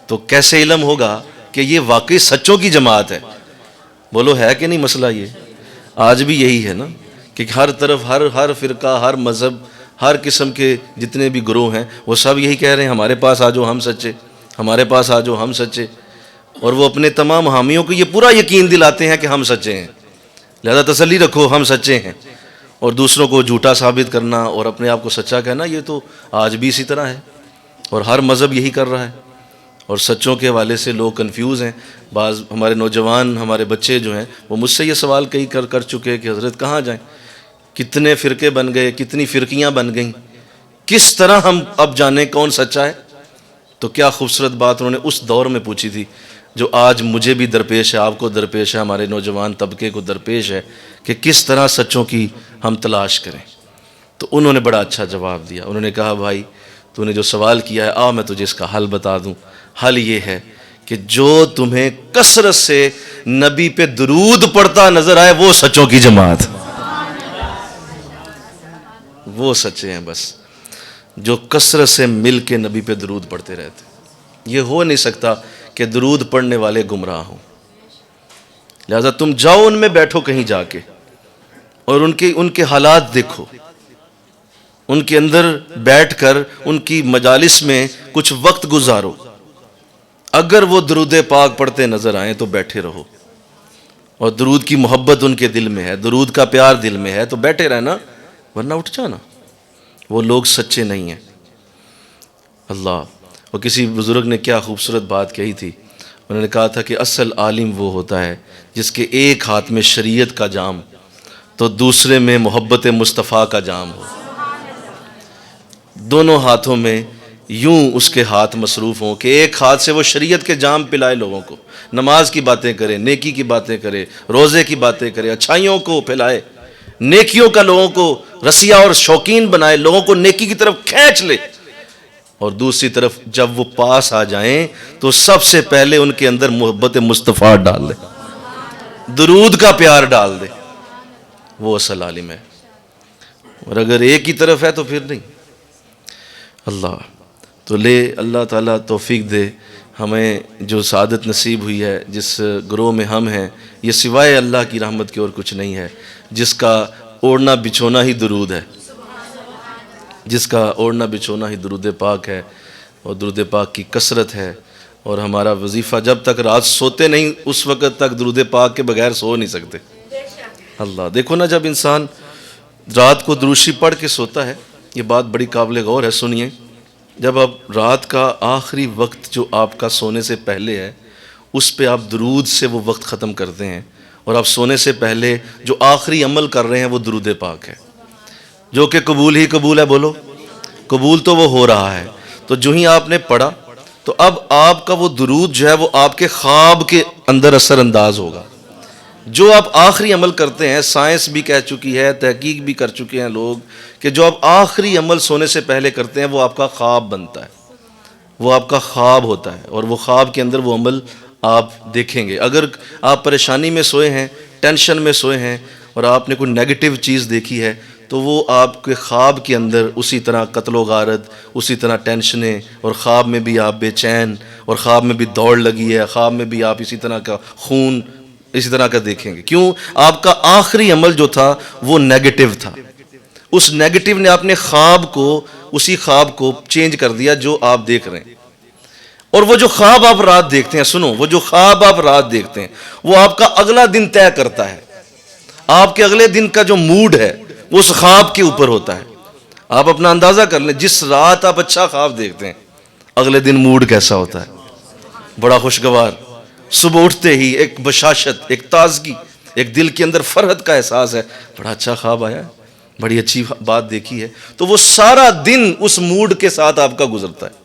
تو کیسے علم ہوگا کہ یہ واقعی سچوں کی جماعت ہے؟ بولو ہے کہ نہیں مسئلہ یہ؟ آج بھی یہی ہے نا کہ ہر طرف ہر فرقہ، ہر مذہب، ہر قسم کے جتنے بھی گروہ ہیں وہ سب یہی کہہ رہے ہیں ہمارے پاس آ جاؤ ہم سچے، ہمارے پاس آ جاؤ ہم سچے، اور وہ اپنے تمام حامیوں کو یہ پورا یقین دلاتے ہیں کہ ہم سچے ہیں، لہذا تسلی رکھو ہم سچے ہیں، اور دوسروں کو جھوٹا ثابت کرنا اور اپنے آپ کو سچا کہنا یہ تو آج بھی اسی طرح ہے، اور ہر مذہب یہی کر رہا ہے، اور سچوں کے حوالے سے لوگ کنفیوز ہیں۔ بعض ہمارے نوجوان، ہمارے بچے جو ہیں وہ مجھ سے یہ سوال کئی کر چکے کہ حضرت کہاں جائیں، کتنے فرقے بن گئے، کتنی فرقیاں بن گئیں، کس طرح ہم اب جانیں کون سچا ہے؟ تو کیا خوبصورت بات انہوں نے اس دور میں پوچھی تھی جو آج مجھے بھی درپیش ہے، آپ کو درپیش ہے، ہمارے نوجوان طبقے کو درپیش ہے کہ کس طرح سچوں کی ہم تلاش کریں۔ تو انہوں نے بڑا اچھا جواب دیا، انہوں نے کہا بھائی تو نے جو سوال کیا ہے آ میں تجھے اس کا حل بتا دوں۔ حل یہ ہے کہ جو تمہیں کثرت سے نبی پہ درود پڑھتا نظر آئے وہ سچوں کی جماعت، وہ سچے ہیں بس، جو کثرت سے مل کے نبی پہ درود پڑھتے رہتے۔ یہ ہو نہیں سکتا کہ درود پڑھنے والے گمراہ ہوں، لہذا تم جاؤ ان میں بیٹھو کہیں جا کے اور ان کے حالات دیکھو، ان کے اندر بیٹھ کر ان کی مجالس میں کچھ وقت گزارو، اگر وہ درود پاک پڑھتے نظر آئیں تو بیٹھے رہو، اور درود کی محبت ان کے دل میں ہے، درود کا پیار دل میں ہے تو بیٹھے رہنا، ورنہ اٹھ جانا۔ وہ لوگ سچے نہیں ہیں۔ اللہ، اور کسی بزرگ نے کیا خوبصورت بات کہی تھی، انہوں نے کہا تھا کہ اصل عالم وہ ہوتا ہے جس کے ایک ہاتھ میں شریعت کا جام تو دوسرے میں محبت مصطفیٰ کا جام ہو، دونوں ہاتھوں میں یوں اس کے ہاتھ مصروف ہوں کہ ایک ہاتھ سے وہ شریعت کے جام پلائے لوگوں کو، نماز کی باتیں کرے، نیکی کی باتیں کرے، روزے کی باتیں کرے، اچھائیوں کو پھیلائے، نیکیوں کا لوگوں کو رسیہ اور شوقین بنائے، لوگوں کو نیکی کی طرف کھینچ لے، اور دوسری طرف جب وہ پاس آ جائیں تو سب سے پہلے ان کے اندر محبت مصطفیٰ ڈال دے، درود کا پیار ڈال دے، وہ اصل عالم ہے۔ اور اگر ایک ہی طرف ہے تو پھر نہیں۔ اللہ تو اللہ تعالیٰ توفیق دے ہمیں، جو سعادت نصیب ہوئی ہے جس گروہ میں ہم ہیں، یہ سوائے اللہ کی رحمت کے اور کچھ نہیں ہے، جس کا اوڑھنا بچھونا ہی درود ہے، جس کا اوڑھنا بچھونا ہی درود پاک ہے، اور درود پاک کی کثرت ہے، اور ہمارا وظیفہ جب تک رات سوتے نہیں اس وقت تک درود پاک کے بغیر سو نہیں سکتے۔ اللہ، دیکھو نا جب انسان رات کو دروشی پڑھ کے سوتا ہے، یہ بات بڑی قابل غور ہے، سنیے، جب آپ رات کا آخری وقت جو آپ کا سونے سے پہلے ہے اس پہ آپ درود سے وہ وقت ختم کرتے ہیں، اور آپ سونے سے پہلے جو آخری عمل کر رہے ہیں وہ درود پاک ہے، جو کہ قبول ہی قبول ہے، بولو قبول تو وہ ہو رہا ہے۔ تو جو ہی آپ نے پڑھا تو اب آپ کا وہ درود جو ہے وہ آپ کے خواب کے اندر اثر انداز ہوگا۔ جو آپ آخری عمل کرتے ہیں، سائنس بھی کہہ چکی ہے، تحقیق بھی کر چکے ہیں لوگ، کہ جو آپ آخری عمل سونے سے پہلے کرتے ہیں وہ آپ کا خواب بنتا ہے، وہ آپ کا خواب ہوتا ہے، اور وہ خواب کے اندر وہ عمل آپ دیکھیں گے۔ اگر آپ پریشانی میں سوئے ہیں، ٹینشن میں سوئے ہیں، اور آپ نے کوئی نیگیٹو چیز دیکھی ہے تو وہ آپ کے خواب کے اندر اسی طرح قتل و غارت، اسی طرح ٹینشنیں، اور خواب میں بھی آپ بے چین، اور خواب میں بھی دوڑ لگی ہے، خواب میں بھی آپ اسی طرح کا خون اسی طرح کا دیکھیں گے۔ کیوں؟ آپ کا آخری عمل جو تھا وہ نیگیٹو تھا، اس نیگیٹو نے اپنے خواب کو، اسی خواب کو چینج کر دیا جو آپ دیکھ رہے ہیں۔ اور وہ جو خواب آپ رات دیکھتے ہیں، سنو، وہ جو خواب آپ رات دیکھتے ہیں وہ آپ کا اگلا دن طے کرتا ہے، آپ کے اگلے دن کا جو موڈ ہے وہ اس خواب کے اوپر ہوتا ہے۔ آپ اپنا اندازہ کر لیں، جس رات آپ اچھا خواب دیکھتے ہیں اگلے دن موڈ کیسا ہوتا ہے، بڑا خوشگوار، صبح اٹھتے ہی ایک بشاشت، ایک تازگی، ایک دل کے اندر فرحت کا احساس ہے، بڑا اچھا خواب آیا ہے، بڑی اچھی بات دیکھی ہے، تو وہ سارا دن اس موڈ کے ساتھ آپ کا گزرتا ہے،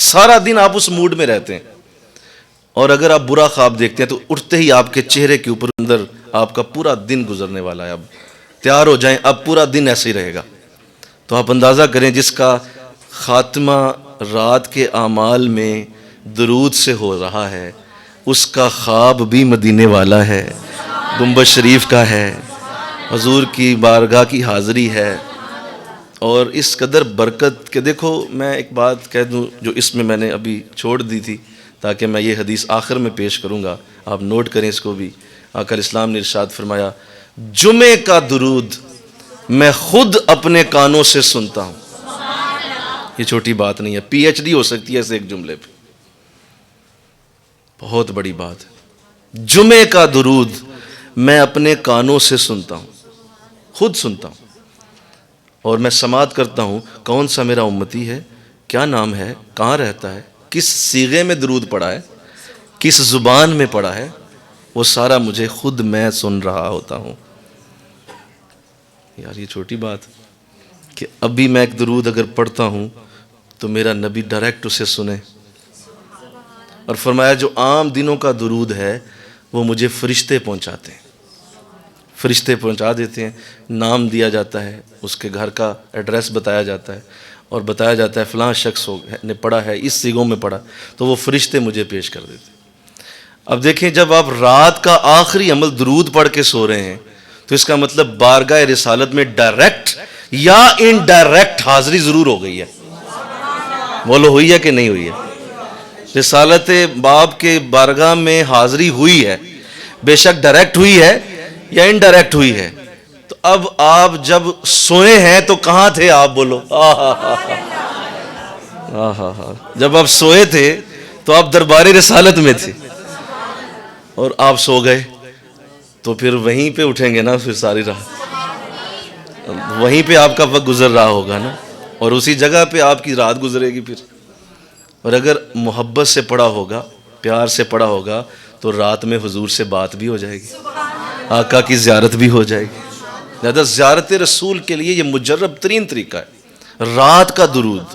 سارا دن آپ اس موڈ میں رہتے ہیں، اور اگر آپ برا خواب دیکھتے ہیں تو اٹھتے ہی آپ کے چہرے کے اوپر اندر آپ کا پورا دن گزرنے والا ہے، اب تیار ہو جائیں، اب پورا دن ایسے ہی رہے گا. تو آپ اندازہ کریں جس کا خاتمہ رات کے اعمال میں درود سے ہو رہا ہے، اس کا خواب بھی مدینے والا ہے، گنبد شریف کا ہے، حضور کی بارگاہ کی حاضری ہے. اور اس قدر برکت کہ دیکھو، میں ایک بات کہہ دوں جو اس میں نے ابھی چھوڑ دی تھی، تاکہ میں یہ حدیث آخر میں پیش کروں گا، آپ نوٹ کریں اس کو بھی. آقا الاسلام نے ارشاد فرمایا، جمعے کا درود میں خود اپنے کانوں سے سنتا ہوں. یہ چھوٹی بات نہیں ہے، پی ایچ ڈی ہو سکتی ہے ایسے ایک جملے پہ، بہت بڑی بات ہے. جمعے کا درود میں اپنے کانوں سے سنتا ہوں، خود سنتا ہوں، اور میں سماعت کرتا ہوں کون سا میرا امتی ہے، کیا نام ہے، کہاں رہتا ہے، کس صیغے میں درود پڑھا ہے، کس زبان میں پڑھا ہے، وہ سارا مجھے خود میں سن رہا ہوتا ہوں. یار یہ چھوٹی بات کہ ابھی میں ایک درود اگر پڑھتا ہوں تو میرا نبی ڈائریکٹ اسے سنے. اور فرمایا جو عام دنوں کا درود ہے وہ مجھے فرشتے پہنچاتے ہیں، فرشتے پہنچا دیتے ہیں، نام دیا جاتا ہے، اس کے گھر کا ایڈریس بتایا جاتا ہے، اور بتایا جاتا ہے فلاں شخص نے پڑھا ہے، اس سیغوں میں پڑھا، تو وہ فرشتے مجھے پیش کر دیتے ہیں. اب دیکھیں، جب آپ رات کا آخری عمل درود پڑھ کے سو رہے ہیں تو اس کا مطلب بارگاہ رسالت میں ڈائریکٹ یا انڈائریکٹ حاضری ضرور ہو گئی ہے. بولو ہوئی ہے کہ نہیں ہوئی ہے؟ رسالت باب کے بارگاہ میں حاضری ہوئی ہے، بے شک ڈائریکٹ ہوئی ہے یا انڈائریکٹ ہوئی ہے. تو اب آپ جب سوئے ہیں تو کہاں تھے آپ؟ بولو. جب آپ سوئے تھے تو آپ دربار رسالت میں تھے، اور آپ سو گئے تو پھر وہیں پہ اٹھیں گے نا، پھر ساری رات وہیں پہ آپ کا وقت گزر رہا ہوگا نا، اور اسی جگہ پہ آپ کی رات گزرے گی پھر. اور اگر محبت سے پڑھا ہوگا، پیار سے پڑھا ہوگا، تو رات میں حضور سے بات بھی ہو جائے گی، آقا کی زیارت بھی ہو جائے گی. لہذا زیارت رسول کے لیے یہ مجرب ترین طریقہ ہے، رات کا درود.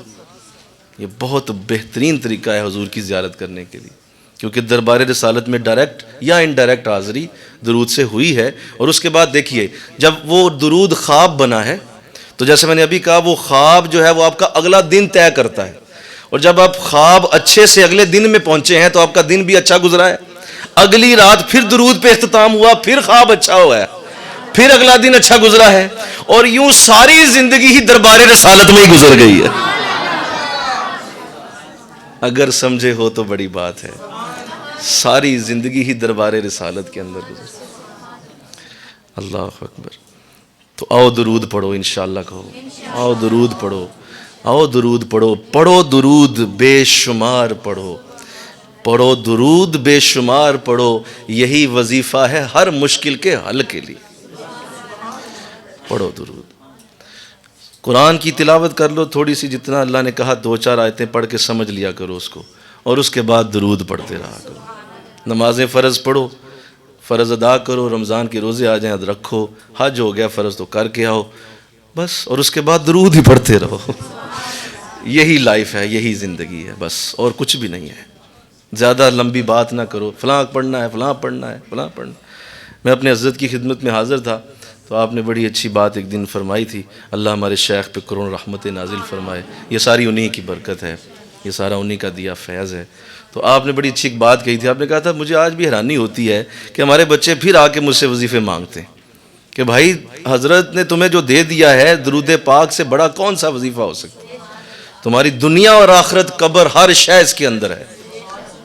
یہ بہت بہترین طریقہ ہے حضور کی زیارت کرنے کے لیے، کیونکہ دربار رسالت میں ڈائریکٹ یا انڈائریکٹ حاضری درود سے ہوئی ہے. اور اس کے بعد دیکھیے، جب وہ درود خواب بنا ہے تو جیسے میں نے ابھی کہا، وہ خواب جو ہے وہ آپ کا اگلا دن طے کرتا ہے. اور جب آپ خواب اچھے سے اگلے دن میں پہنچے ہیں تو آپ کا دن بھی اچھا گزرا ہے. اگلی رات پھر درود پہ اختتام ہوا، پھر خواب اچھا ہوا ہے، پھر اگلا دن اچھا گزرا ہے، اور یوں ساری زندگی ہی دربار رسالت میں ہی گزر گئی ہے. اگر سمجھے ہو تو بڑی بات ہے، ساری زندگی ہی دربار رسالت کے اندر گزر. اللہ اکبر. تو آؤ درود پڑھو، انشاءاللہ کہو، آؤ درود پڑھو، آؤ درود پڑھو، پڑھو درود بے شمار پڑھو، پڑھو درود بے شمار پڑھو، یہی وظیفہ ہے ہر مشکل کے حل کے لیے. پڑھو درود. قرآن کی تلاوت کر لو تھوڑی سی، جتنا اللہ نے کہا 2-4 آیتیں پڑھ کے سمجھ لیا کرو اس کو، اور اس کے بعد درود پڑھتے رہا کرو. نمازیں فرض پڑھو، فرض ادا کرو، رمضان کے روزے آ جائیں رکھو، حج ہو گیا فرض تو کر کے آؤ بس، اور اس کے بعد درود ہی پڑھتے رہو. یہی لائف ہے، یہی زندگی ہے بس، اور کچھ بھی نہیں ہے. زیادہ لمبی بات نہ کرو، فلاں پڑھنا ہے، فلاں پڑھنا ہے، فلاں پڑھنا. میں اپنے حضرت کی خدمت میں حاضر تھا تو آپ نے بڑی اچھی بات ایک دن فرمائی تھی. اللہ ہمارے شیخ پہ کروڑ رحمت نازل فرمائے. یہ ساری انہی کی برکت ہے، یہ سارا انہی کا دیا فیض ہے. تو آپ نے بڑی اچھی ایک بات کہی تھی. آپ نے کہا تھا مجھے آج بھی حیرانی ہوتی ہے کہ ہمارے بچے پھر آ کے مجھ سے وظیفے مانگتے ہیں کہ بھائی حضرت نے تمہیں جو دے دیا ہے درود پاک سے بڑا کون سا وظیفہ ہو سکتا ہے؟ تمہاری دنیا اور آخرت قبر ہر شے اس کے اندر ہے،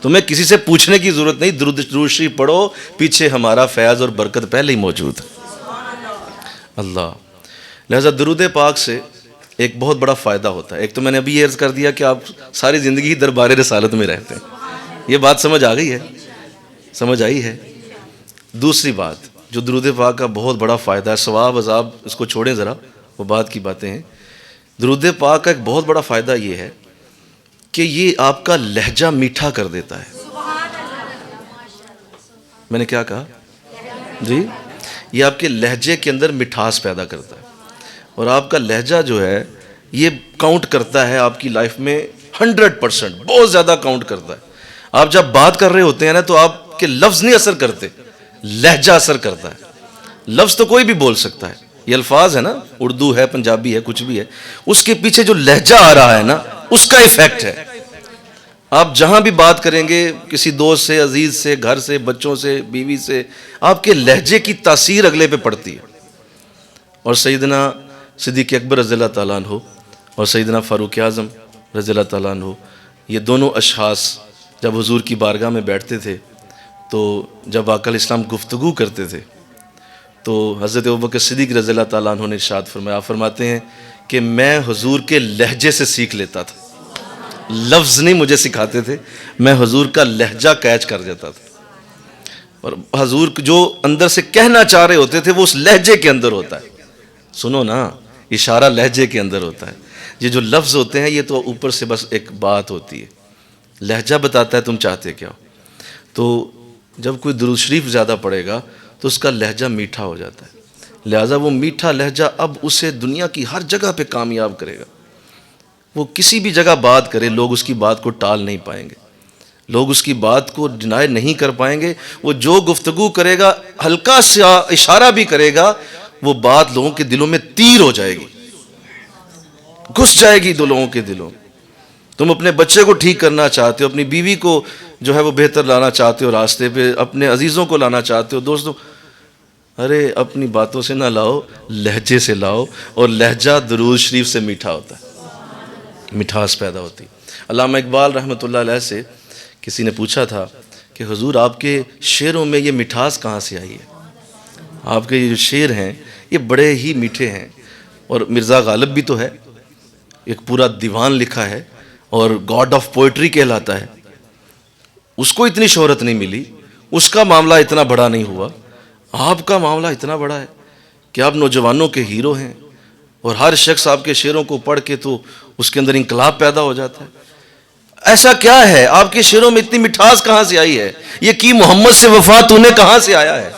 تمہیں کسی سے پوچھنے کی ضرورت نہیں. درود شریف پڑھو، پیچھے ہمارا فیض اور برکت پہلے ہی موجود ہے. اللہ. لہذا درود پاک سے ایک بہت بڑا فائدہ ہوتا ہے. ایک تو میں نے ابھی یہ عرض کر دیا کہ آپ ساری زندگی دربار رسالت میں رہتے ہیں. یہ بات سمجھ آ گئی ہے؟ سمجھ آئی ہے؟ دوسری بات جو درود پاک کا بہت بڑا فائدہ ہے، ثواب عذاب اس کو چھوڑیں ذرا، وہ بات کی باتیں ہیں. درود پاک کا ایک بہت بڑا فائدہ یہ ہے کہ یہ آپ کا لہجہ میٹھا کر دیتا ہے. میں نے کیا کہا جی؟ یہ آپ کے لہجے کے اندر مٹھاس پیدا کرتا ہے، اور آپ کا لہجہ جو ہے یہ کاؤنٹ کرتا ہے آپ کی لائف میں 100%، بہت زیادہ کاؤنٹ کرتا ہے. آپ جب بات کر رہے ہوتے ہیں نا تو آپ کے لفظ نہیں اثر کرتے، لہجہ اثر کرتا ہے. لفظ تو کوئی بھی بول سکتا ہے، یہ الفاظ ہے نا، اردو ہے، پنجابی ہے، کچھ بھی ہے، اس کے پیچھے جو لہجہ آ رہا ہے نا اس کا ایفیکٹ ہے. آپ جہاں بھی بات کریں گے، کسی دوست سے، عزیز سے، گھر سے، بچوں سے، بیوی سے، آپ کے لہجے کی تاثیر اگلے پہ پڑتی ہے. اور سیدنا صدیق اکبر رضی اللہ تعالیٰ عنہ اور سیدنا فاروق اعظم رضی اللہ تعالیٰ عنہ، یہ دونوں اشخاص جب حضور کی بارگاہ میں بیٹھتے تھے تو جب آقا علیہ السلام گفتگو کرتے تھے تو حضرت ابوبکر صدیق رضی اللہ تعالیٰ عنہ نے ارشاد فرمایا، آپ فرماتے ہیں کہ میں حضور کے لہجے سے سیکھ لیتا تھا، لفظ نہیں مجھے سکھاتے تھے، میں حضور کا لہجہ کیچ کر جاتا تھا. اور حضور جو اندر سے کہنا چاہ رہے ہوتے تھے وہ اس لہجے کے اندر ہوتا ہے. سنو نا، اشارہ لہجے کے اندر ہوتا ہے. یہ جو لفظ ہوتے ہیں یہ تو اوپر سے بس ایک بات ہوتی ہے، لہجہ بتاتا ہے تم چاہتے کیا ہو. تو جب کوئی درود شریف زیادہ پڑھے گا تو اس کا لہجہ میٹھا ہو جاتا ہے، لہٰذا وہ میٹھا لہجہ اب اسے دنیا کی ہر جگہ پہ کامیاب کرے گا. وہ کسی بھی جگہ بات کرے، لوگ اس کی بات کو ٹال نہیں پائیں گے، لوگ اس کی بات کو ڈینائی نہیں کر پائیں گے. وہ جو گفتگو کرے گا، ہلکا سا اشارہ بھی کرے گا، وہ بات لوگوں کے دلوں میں تیر ہو جائے گی، گھس جائے گی دو لوگوں کے دلوں. تم اپنے بچے کو ٹھیک کرنا چاہتے ہو، اپنی بیوی کو جو ہے وہ بہتر لانا چاہتے ہو راستے پہ، اپنے عزیزوں کو لانا چاہتے ہو، دوستوں، ارے اپنی باتوں سے نہ لاؤ، لہجے سے لاؤ. اور لہجہ درود شریف سے میٹھا ہوتا ہے، مٹھاس پیدا ہوتی. علامہ اقبال رحمۃ اللہ علیہ سے کسی نے پوچھا تھا کہ حضور آپ کے شعروں میں یہ مٹھاس کہاں سے آئی ہے؟ آپ کے یہ جو شعر ہیں یہ بڑے ہی میٹھے ہیں. اور مرزا غالب بھی تو ہے، ایک پورا دیوان لکھا ہے اور گاڈ آف پوئٹری کہلاتا ہے. اس کو اتنی شہرت نہیں ملی، اس کا معاملہ اتنا بڑا نہیں ہوا. آپ کا معاملہ اتنا بڑا ہے کہ آپ نوجوانوں کے ہیرو ہیں، اور ہر شخص آپ کے شعروں کو پڑھ کے تو اس کے اندر انقلاب پیدا ہو جاتا ہے. ایسا کیا ہے آپ کے شعروں میں اتنی مٹھاس کہاں سے آئی ہے؟ یہ کی محمد سے وفا تو نے کہاں سے آیا ہے؟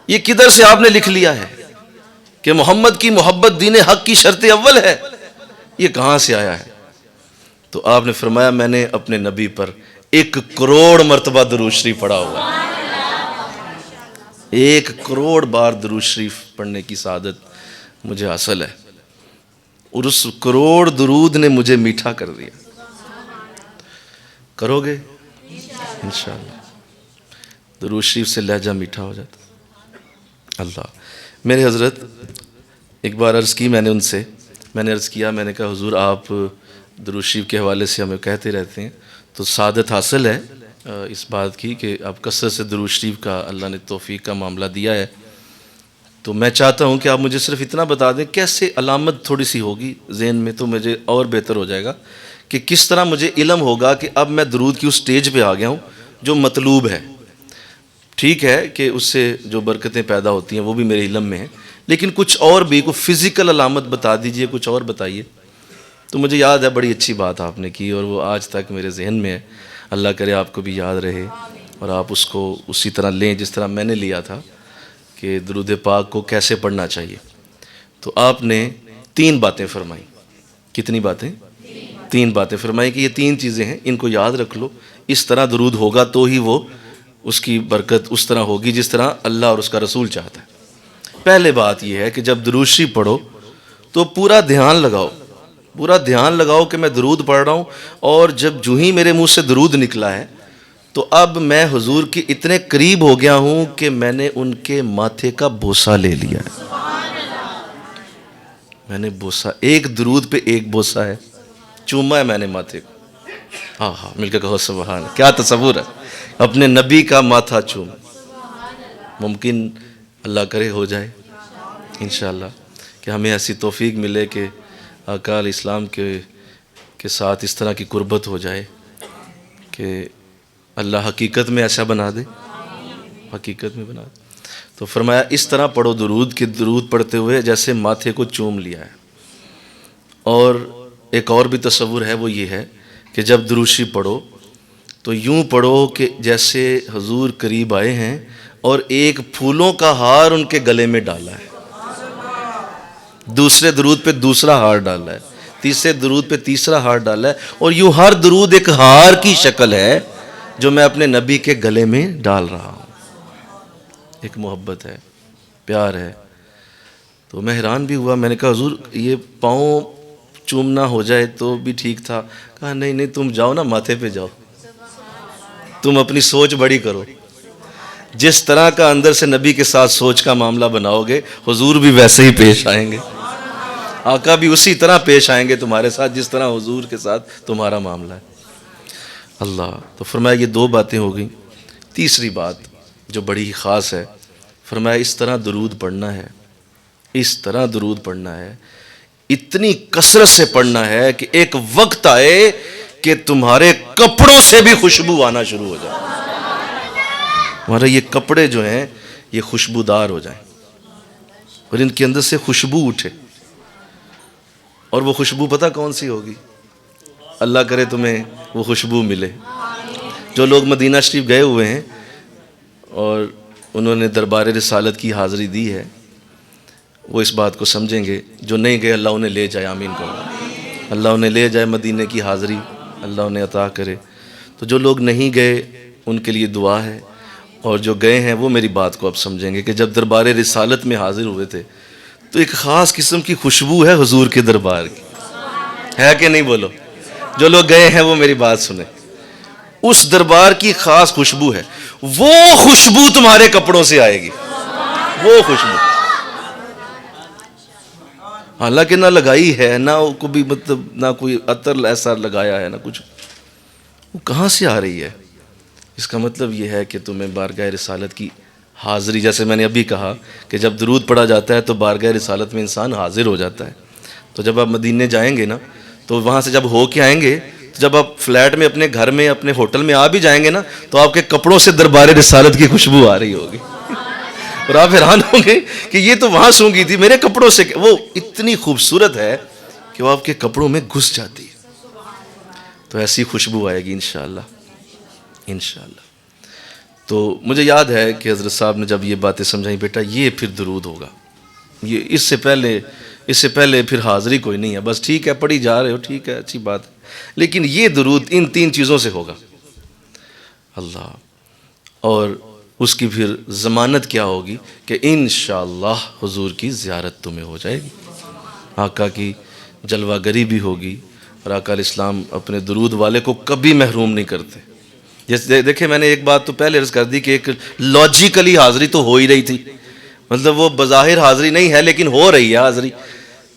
یہ کدھر سے آپ نے لکھ لیا ہے کہ محمد کی محبت دین حق کی شرط اول ہے؟ یہ کہاں سے آیا ہے؟ تو آپ نے فرمایا میں نے اپنے نبی پر 1 کروڑ مرتبہ درود شریف پڑھا ہوا ہے. 1 کروڑ بار درود شریف پڑھنے کی سعادت مجھے حاصل ہے، اور اس کروڑ درود نے مجھے میٹھا کر دیا. کرو گے انشاءاللہ؟ درود شریف سے لہجہ میٹھا ہو جاتا. اللہ، میرے حضرت ایک بار عرض کی میں نے ان سے، میں نے عرض کیا، میں نے کہا حضور آپ درود شریف کے حوالے سے ہمیں کہتے رہتے ہیں، تو سعادت حاصل ہے اس بات کی کہ آپ کثرت سے درود شریف کا اللہ نے توفیق کا معاملہ دیا ہے. تو میں چاہتا ہوں کہ آپ مجھے صرف اتنا بتا دیں، کیسے علامت تھوڑی سی ہوگی ذہن میں تو مجھے اور بہتر ہو جائے گا کہ کس طرح مجھے علم ہوگا کہ اب میں درود کی اس سٹیج پہ آ گیا ہوں جو مطلوب ہے. ٹھیک ہے کہ اس سے جو برکتیں پیدا ہوتی ہیں وہ بھی میرے علم میں ہیں، لیکن کچھ اور بھی، کوئی فزیکل علامت بتا دیجئے، کچھ اور بتائیے. تو مجھے یاد ہے، بڑی اچھی بات آپ نے کی اور وہ آج تک میرے ذہن میں ہے. اللہ کرے آپ کو بھی یاد رہے اور آپ اس کو اسی طرح لیں جس طرح میں نے لیا تھا کہ درود پاک کو کیسے پڑھنا چاہیے. تو آپ نے 3 باتیں فرمائیں. کتنی باتیں؟ 3 باتیں فرمائیں کہ یہ 3 چیزیں ہیں، ان کو یاد رکھ لو. اس طرح درود ہوگا تو ہی وہ اس کی برکت اس طرح ہوگی جس طرح اللہ اور اس کا رسول چاہتا ہے. پہلے بات یہ ہے کہ جب درود شریف پڑھو تو پورا دھیان لگاؤ، پورا دھیان لگاؤ کہ میں درود پڑھ رہا ہوں، اور جب جو ہی میرے منہ سے درود نکلا ہے تو اب میں حضور کے اتنے قریب ہو گیا ہوں کہ میں نے ان کے ماتھے کا بوسہ لے لیا ہے. میں نے بوسہ، ایک درود پہ 1 بوسہ ہے، چوما ہے میں نے ماتھے کو. ہاں ہاں، مل کے کہو سبحان. کیا تصور ہے اپنے نبی کا ماتھا چوم. ممکن اللہ کرے ہو جائے انشاءاللہ کہ ہمیں ایسی توفیق ملے کہ آقا علیہ السلام کے ساتھ اس طرح کی قربت ہو جائے کہ اللہ حقیقت میں ایسا بنا دے، حقیقت میں بنا دے. تو فرمایا اس طرح پڑھو درود کہ درود پڑھتے ہوئے جیسے ماتھے کو چوم لیا ہے. اور ایک اور بھی تصور ہے، وہ یہ ہے کہ جب درود شریف پڑھو تو یوں پڑھو کہ جیسے حضور قریب آئے ہیں اور ایک پھولوں کا ہار ان کے گلے میں ڈالا ہے، دوسرے درود پہ دوسرا ہار ڈالا ہے، تیسرے درود پہ تیسرا ہار ڈالا ہے، اور یوں ہر درود ایک ہار کی شکل ہے جو میں اپنے نبی کے گلے میں ڈال رہا ہوں. ایک محبت ہے، پیار ہے. تو میں حیران بھی ہوا، میں نے کہا حضور یہ پاؤں چومنا ہو جائے تو بھی ٹھیک تھا. کہا نہیں نہیں، تم جاؤ نا ماتھے پہ جاؤ، تم اپنی سوچ بڑی کرو. جس طرح کا اندر سے نبی کے ساتھ سوچ کا معاملہ بناؤ گے، حضور بھی ویسے ہی پیش آئیں گے، آقا بھی اسی طرح پیش آئیں گے تمہارے ساتھ جس طرح حضور کے ساتھ تمہارا معاملہ ہے. اللہ. تو فرمایا یہ دو باتیں ہو گئیں. تیسری بات جو بڑی ہی خاص ہے، فرمایا اس طرح درود پڑھنا ہے، اس طرح درود پڑھنا ہے، اتنی کثرت سے پڑھنا ہے کہ ایک وقت آئے کہ تمہارے کپڑوں سے بھی خوشبو آنا شروع ہو جائے. ہمارے یہ کپڑے جو ہیں یہ خوشبودار ہو جائیں اور ان کے اندر سے خوشبو اٹھے. اور وہ خوشبو پتہ کون سی ہوگی؟ اللہ کرے تمہیں وہ خوشبو ملے. جو لوگ مدینہ شریف گئے ہوئے ہیں اور انہوں نے دربار رسالت کی حاضری دی ہے وہ اس بات کو سمجھیں گے. جو نہیں گئے اللہ انہیں لے جائے، آمین کرو. اللہ انہیں لے جائے مدینے کی حاضری، اللہ انہیں عطا کرے. تو جو لوگ نہیں گئے ان کے لیے دعا ہے، اور جو گئے ہیں وہ میری بات کو اب سمجھیں گے کہ جب دربار رسالت میں حاضر ہوئے تھے تو ایک خاص قسم کی خوشبو ہے حضور کے دربار کی، ہے کہ نہیں؟ بولو. جو لوگ گئے ہیں وہ میری بات سنیں. اس دربار کی خاص خوشبو ہے، وہ خوشبو تمہارے کپڑوں سے آئے گی. وہ خوشبو حالانکہ نہ لگائی ہے، نہ کوئی مطلب نہ کوئی عطر ایسا لگایا ہے، نہ کچھ. وہ کہاں سے آ رہی ہے؟ اس کا مطلب یہ ہے کہ تمہیں بارگاہ رسالت کی حاضری، جیسے میں نے ابھی کہا کہ جب درود پڑھا جاتا ہے تو بارگاہ رسالت میں انسان حاضر ہو جاتا ہے. تو جب آپ مدینے جائیں گے نا تو وہاں سے جب ہو کے آئیں گے تو جب آپ فلیٹ میں اپنے گھر میں اپنے ہوٹل میں آ بھی جائیں گے نا تو آپ کے کپڑوں سے دربار رسالت کی خوشبو آ رہی ہوگی اور آپ حیران ہوں گے کہ یہ تو وہاں سونگی تھی، میرے کپڑوں سے. وہ اتنی خوبصورت ہے کہ وہ آپ کے کپڑوں میں گھس جاتی ہے. تو ایسی خوشبو آئے گی انشاءاللہ، انشاءاللہ. تو مجھے یاد ہے کہ حضرت صاحب نے جب یہ باتیں سمجھائیں، بیٹا یہ پھر درود ہوگا، یہ اس سے پہلے پھر حاضری کوئی نہیں ہے. بس ٹھیک ہے پڑھی جا رہے ہو، ٹھیک ہے اچھی بات ہے، لیکن یہ درود ان تین چیزوں سے ہوگا. اللہ. اور اس کی پھر ضمانت کیا ہوگی کہ انشاءاللہ حضور کی زیارت تمہیں ہو جائے گی، آقا کی جلوہ گری بھی ہوگی. اور آقا علیہ السلام اپنے درود والے کو کبھی محروم نہیں کرتے. جیسے دیکھیں میں نے ایک بات تو پہلے عرض کر دی کہ ایک لاجیکلی حاضری تو ہو ہی رہی تھی، مطلب وہ بظاہر حاضری نہیں ہے لیکن ہو رہی ہے حاضری.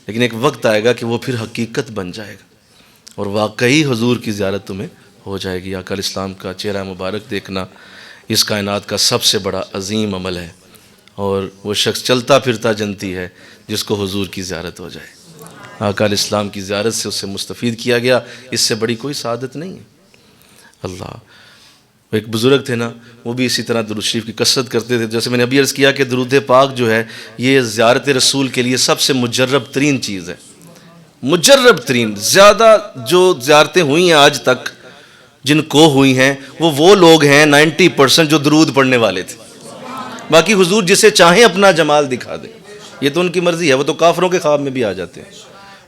لیکن ایک وقت آئے گا کہ وہ پھر حقیقت بن جائے گا اور واقعی حضور کی زیارت تمہیں ہو جائے گی. آقا علیہ السلام کا چہرہ مبارک دیکھنا اس کائنات کا سب سے بڑا عظیم عمل ہے، اور وہ شخص چلتا پھرتا جنتی ہے جس کو حضور کی زیارت ہو جائے. آقا علیہ السلام کی زیارت سے اسے مستفید کیا گیا، اس سے بڑی کوئی سعادت نہیں ہے. اللہ. ایک بزرگ تھے نا، وہ بھی اسی طرح درود شریف کی کثرت کرتے تھے. جیسے میں نے ابھی عرض کیا کہ درود پاک جو ہے یہ زیارت رسول کے لیے سب سے مجرب ترین چیز ہے. مجرب ترین. زیادہ جو زیارتیں ہوئی ہیں آج تک جن کو ہوئی ہیں وہ لوگ ہیں 90% جو درود پڑھنے والے تھے. باقی حضور جسے چاہیں اپنا جمال دکھا دیں، یہ تو ان کی مرضی ہے. وہ تو کافروں کے خواب میں بھی آ جاتے ہیں،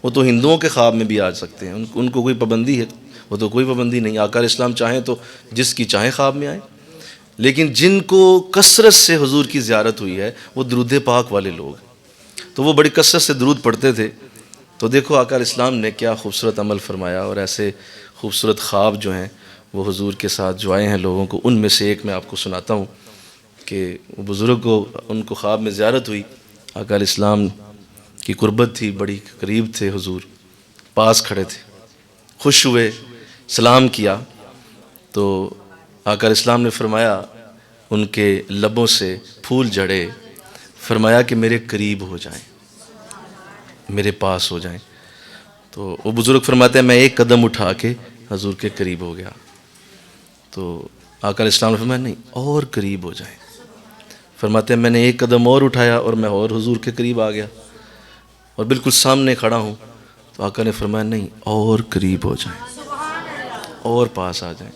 وہ تو ہندوؤں کے خواب میں بھی آ سکتے ہیں، ان کو کوئی پابندی ہے؟ وہ تو کوئی پابندی نہیں. آقا علیہ السلام چاہیں تو جس کی چاہیں خواب میں آئیں. لیکن جن کو کثرت سے حضور کی زیارت ہوئی ہے وہ درود پاک والے لوگ، تو وہ بڑی کثرت سے درود پڑھتے تھے. تو دیکھو آقا علیہ السلام نے کیا خوبصورت عمل فرمایا، اور ایسے خوبصورت خواب جو ہیں وہ حضور کے ساتھ جو آئے ہیں لوگوں کو. ان میں سے ایک میں آپ کو سناتا ہوں کہ وہ بزرگ کو ان کو خواب میں زیارت ہوئی. آقا علیہ السلام کی قربت تھی، بڑی قریب تھے حضور، پاس کھڑے تھے، خوش ہوئے، سلام کیا. تو آقا علیہ السلام نے فرمایا، ان کے لبوں سے پھول جھڑے، فرمایا کہ میرے قریب ہو جائیں، میرے پاس ہو جائیں. تو وہ بزرگ فرماتے ہیں میں ایک قدم اٹھا کے حضور کے قریب ہو گیا. تو آقا علیہ السلام نے فرمایا نہیں اور قریب ہو جائیں. فرماتے ہیں میں نے ایک قدم اور اٹھایا اور میں اور حضور کے قریب آ گیا اور بالکل سامنے کھڑا ہوں. تو آقا نے فرمایا نہیں اور قریب ہو جائیں اور پاس آ جائیں.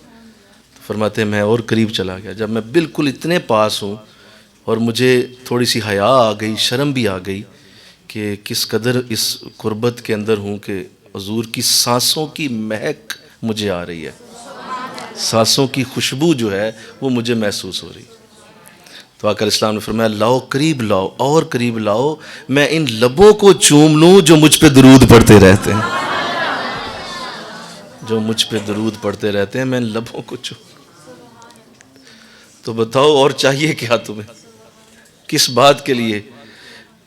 تو فرماتے ہیں میں اور قریب چلا گیا. جب میں بالکل اتنے پاس ہوں اور مجھے تھوڑی سی حیا آ گئی، شرم بھی آ گئی کہ کس قدر اس قربت کے اندر ہوں کہ حضور کی سانسوں کی مہک مجھے آ رہی ہے، سانسوں کی خوشبو جو ہے وہ مجھے محسوس ہو رہی ہے۔ تو آقا اسلام نے فرمایا لاؤ، قریب لاؤ اور قریب لاؤ، میں ان لبوں کو چوم لوں جو مجھ پہ درود پڑھتے رہتے ہیں، جو مجھ پہ درود پڑھتے رہتے ہیں، میں ان لبوں کو چوم۔ تو بتاؤ اور چاہیے کیا تمہیں؟ کس بات کے لیے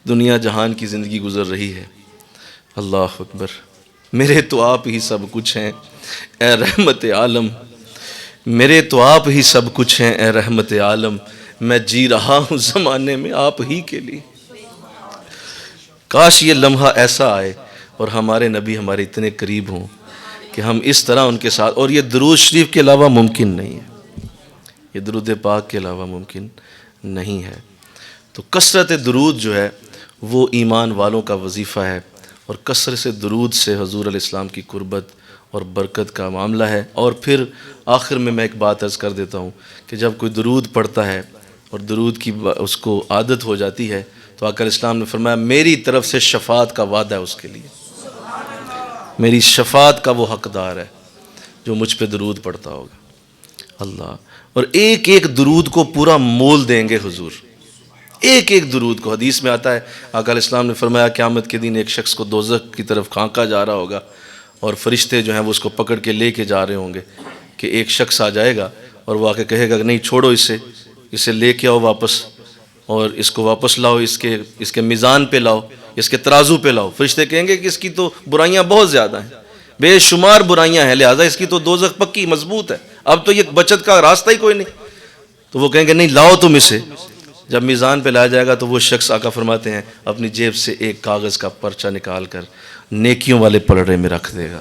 دنیا جہان کی زندگی گزر رہی ہے؟ اللہ اکبر۔ میرے تو آپ ہی سب کچھ ہیں اے رحمت عالم، میرے تو آپ ہی سب کچھ ہیں اے رحمت عالم، میں جی رہا ہوں زمانے میں آپ ہی کے لیے۔ کاش یہ لمحہ ایسا آئے اور ہمارے نبی ہمارے اتنے قریب ہوں کہ ہم اس طرح ان کے ساتھ، اور یہ درود شریف کے علاوہ ممکن نہیں ہے، یہ درود پاک کے علاوہ ممکن نہیں ہے۔ تو کثرت درود جو ہے وہ ایمان والوں کا وظیفہ ہے، اور کثرت سے درود سے حضور علیہ السلام کی قربت اور برکت کا معاملہ ہے۔ اور پھر آخر میں ایک بات عرض کر دیتا ہوں کہ جب کوئی درود پڑھتا ہے اور درود کی اس کو عادت ہو جاتی ہے تو آقا اسلام نے فرمایا میری طرف سے شفاعت کا وعدہ ہے اس کے لیے، میری شفاعت کا وہ حقدار ہے جو مجھ پہ درود پڑھتا ہوگا۔ اللہ، اور ایک ایک درود کو پورا مول دیں گے حضور، ایک ایک درود کو۔ حدیث میں آتا ہے آقا علیہ السلام نے فرمایا قیامت کے دن ایک شخص کو دوزخ کی طرف کھانکا جا رہا ہوگا، اور فرشتے جو ہیں وہ اس کو پکڑ کے لے کے جا رہے ہوں گے، کہ ایک شخص آ جائے گا اور وہ آ کے کہے گا کہ نہیں چھوڑو اسے لے کے آؤ واپس، اور اس کو واپس لاؤ، اس کے میزان پہ لاؤ، اس کے ترازو پہ لاؤ۔ فرشتے کہیں گے کہ اس کی تو برائیاں بہت زیادہ ہیں، بے شمار برائیاں ہیں، لہٰذا اس کی تو دوزخ پکی مضبوط ہے، اب تو یہ بچت کا راستہ ہی کوئی نہیں۔ تو وہ کہیں گے نہیں لاؤ تم اسے۔ جب میزان پہ لایا جائے گا تو وہ شخص آقا فرماتے ہیں اپنی جیب سے ایک کاغذ کا پرچہ نکال کر نیکیوں والے پلڑے میں رکھ دے گا۔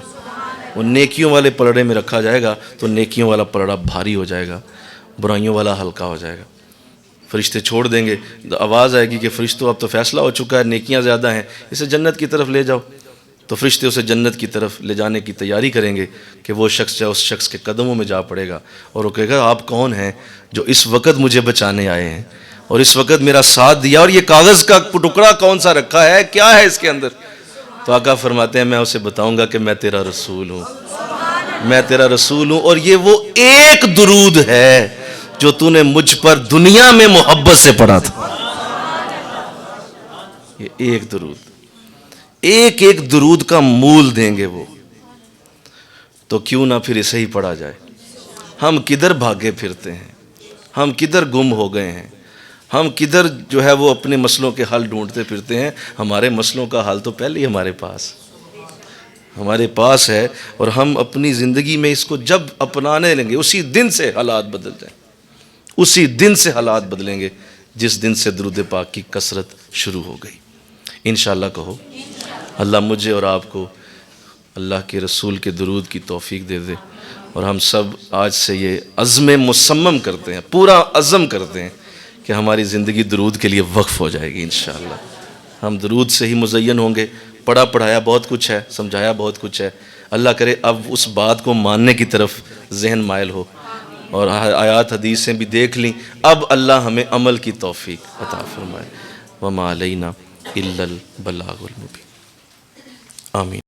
وہ نیکیوں والے پلڑے میں رکھا جائے گا تو نیکیوں والا پلڑا بھاری ہو جائے گا، برائیوں والا ہلکا ہو جائے گا۔ فرشتے چھوڑ دیں گے، آواز آئے گی کہ فرشتوں اب تو فیصلہ ہو چکا ہے، نیکیاں زیادہ ہیں، اسے جنت کی طرف لے جاؤ۔ تو فرشتے اسے جنت کی طرف لے جانے کی تیاری کریں گے کہ وہ شخص جو اس شخص کے قدموں میں جا پڑے گا، اور وہ کہے گا آپ کون ہیں جو اس وقت مجھے بچانے آئے ہیں اور اس وقت میرا ساتھ دیا، اور یہ کاغذ کا ٹکڑا کون سا رکھا ہے، کیا ہے اس کے اندر؟ تو آقا فرماتے ہیں میں اسے بتاؤں گا کہ میں تیرا رسول ہوں، میں تیرا رسول ہوں، اور یہ وہ ایک درود ہے جو تو نے مجھ پر دنیا میں محبت سے پڑھا تھا۔ یہ ایک درود، ایک ایک درود کا مول دیں گے وہ، تو کیوں نہ پھر اسے ہی پڑھا جائے۔ ہم کدھر بھاگے پھرتے ہیں، ہم کدھر گم ہو گئے ہیں، ہم کدھر جو ہے وہ اپنے مسئلوں کے حل ڈھونڈتے پھرتے ہیں۔ ہمارے مسئلوں کا حل تو پہلے ہی ہمارے پاس ہے، اور ہم اپنی زندگی میں اس کو جب اپنانے لیں گے اسی دن سے حالات بدل جائیں، اسی دن سے حالات بدلیں گے جس دن سے درود پاک کی کثرت شروع ہو گئی۔ انشاءاللہ کہو اللہ مجھے اور آپ کو اللہ کے رسول کے درود کی توفیق دے دے، اور ہم سب آج سے یہ عزم مصمم کرتے ہیں، پورا عزم کرتے ہیں کہ ہماری زندگی درود کے لیے وقف ہو جائے گی انشاءاللہ۔ ہم درود سے ہی مزین ہوں گے۔ پڑھا پڑھایا بہت کچھ ہے، سمجھایا بہت کچھ ہے، اللہ کرے اب اس بات کو ماننے کی طرف ذہن مائل ہو، اور آیات حدیثیں بھی دیکھ لیں، اب اللہ ہمیں عمل کی توفیق عطا فرمائے۔ وما علینا الا البلاغ المبین۔ آمین۔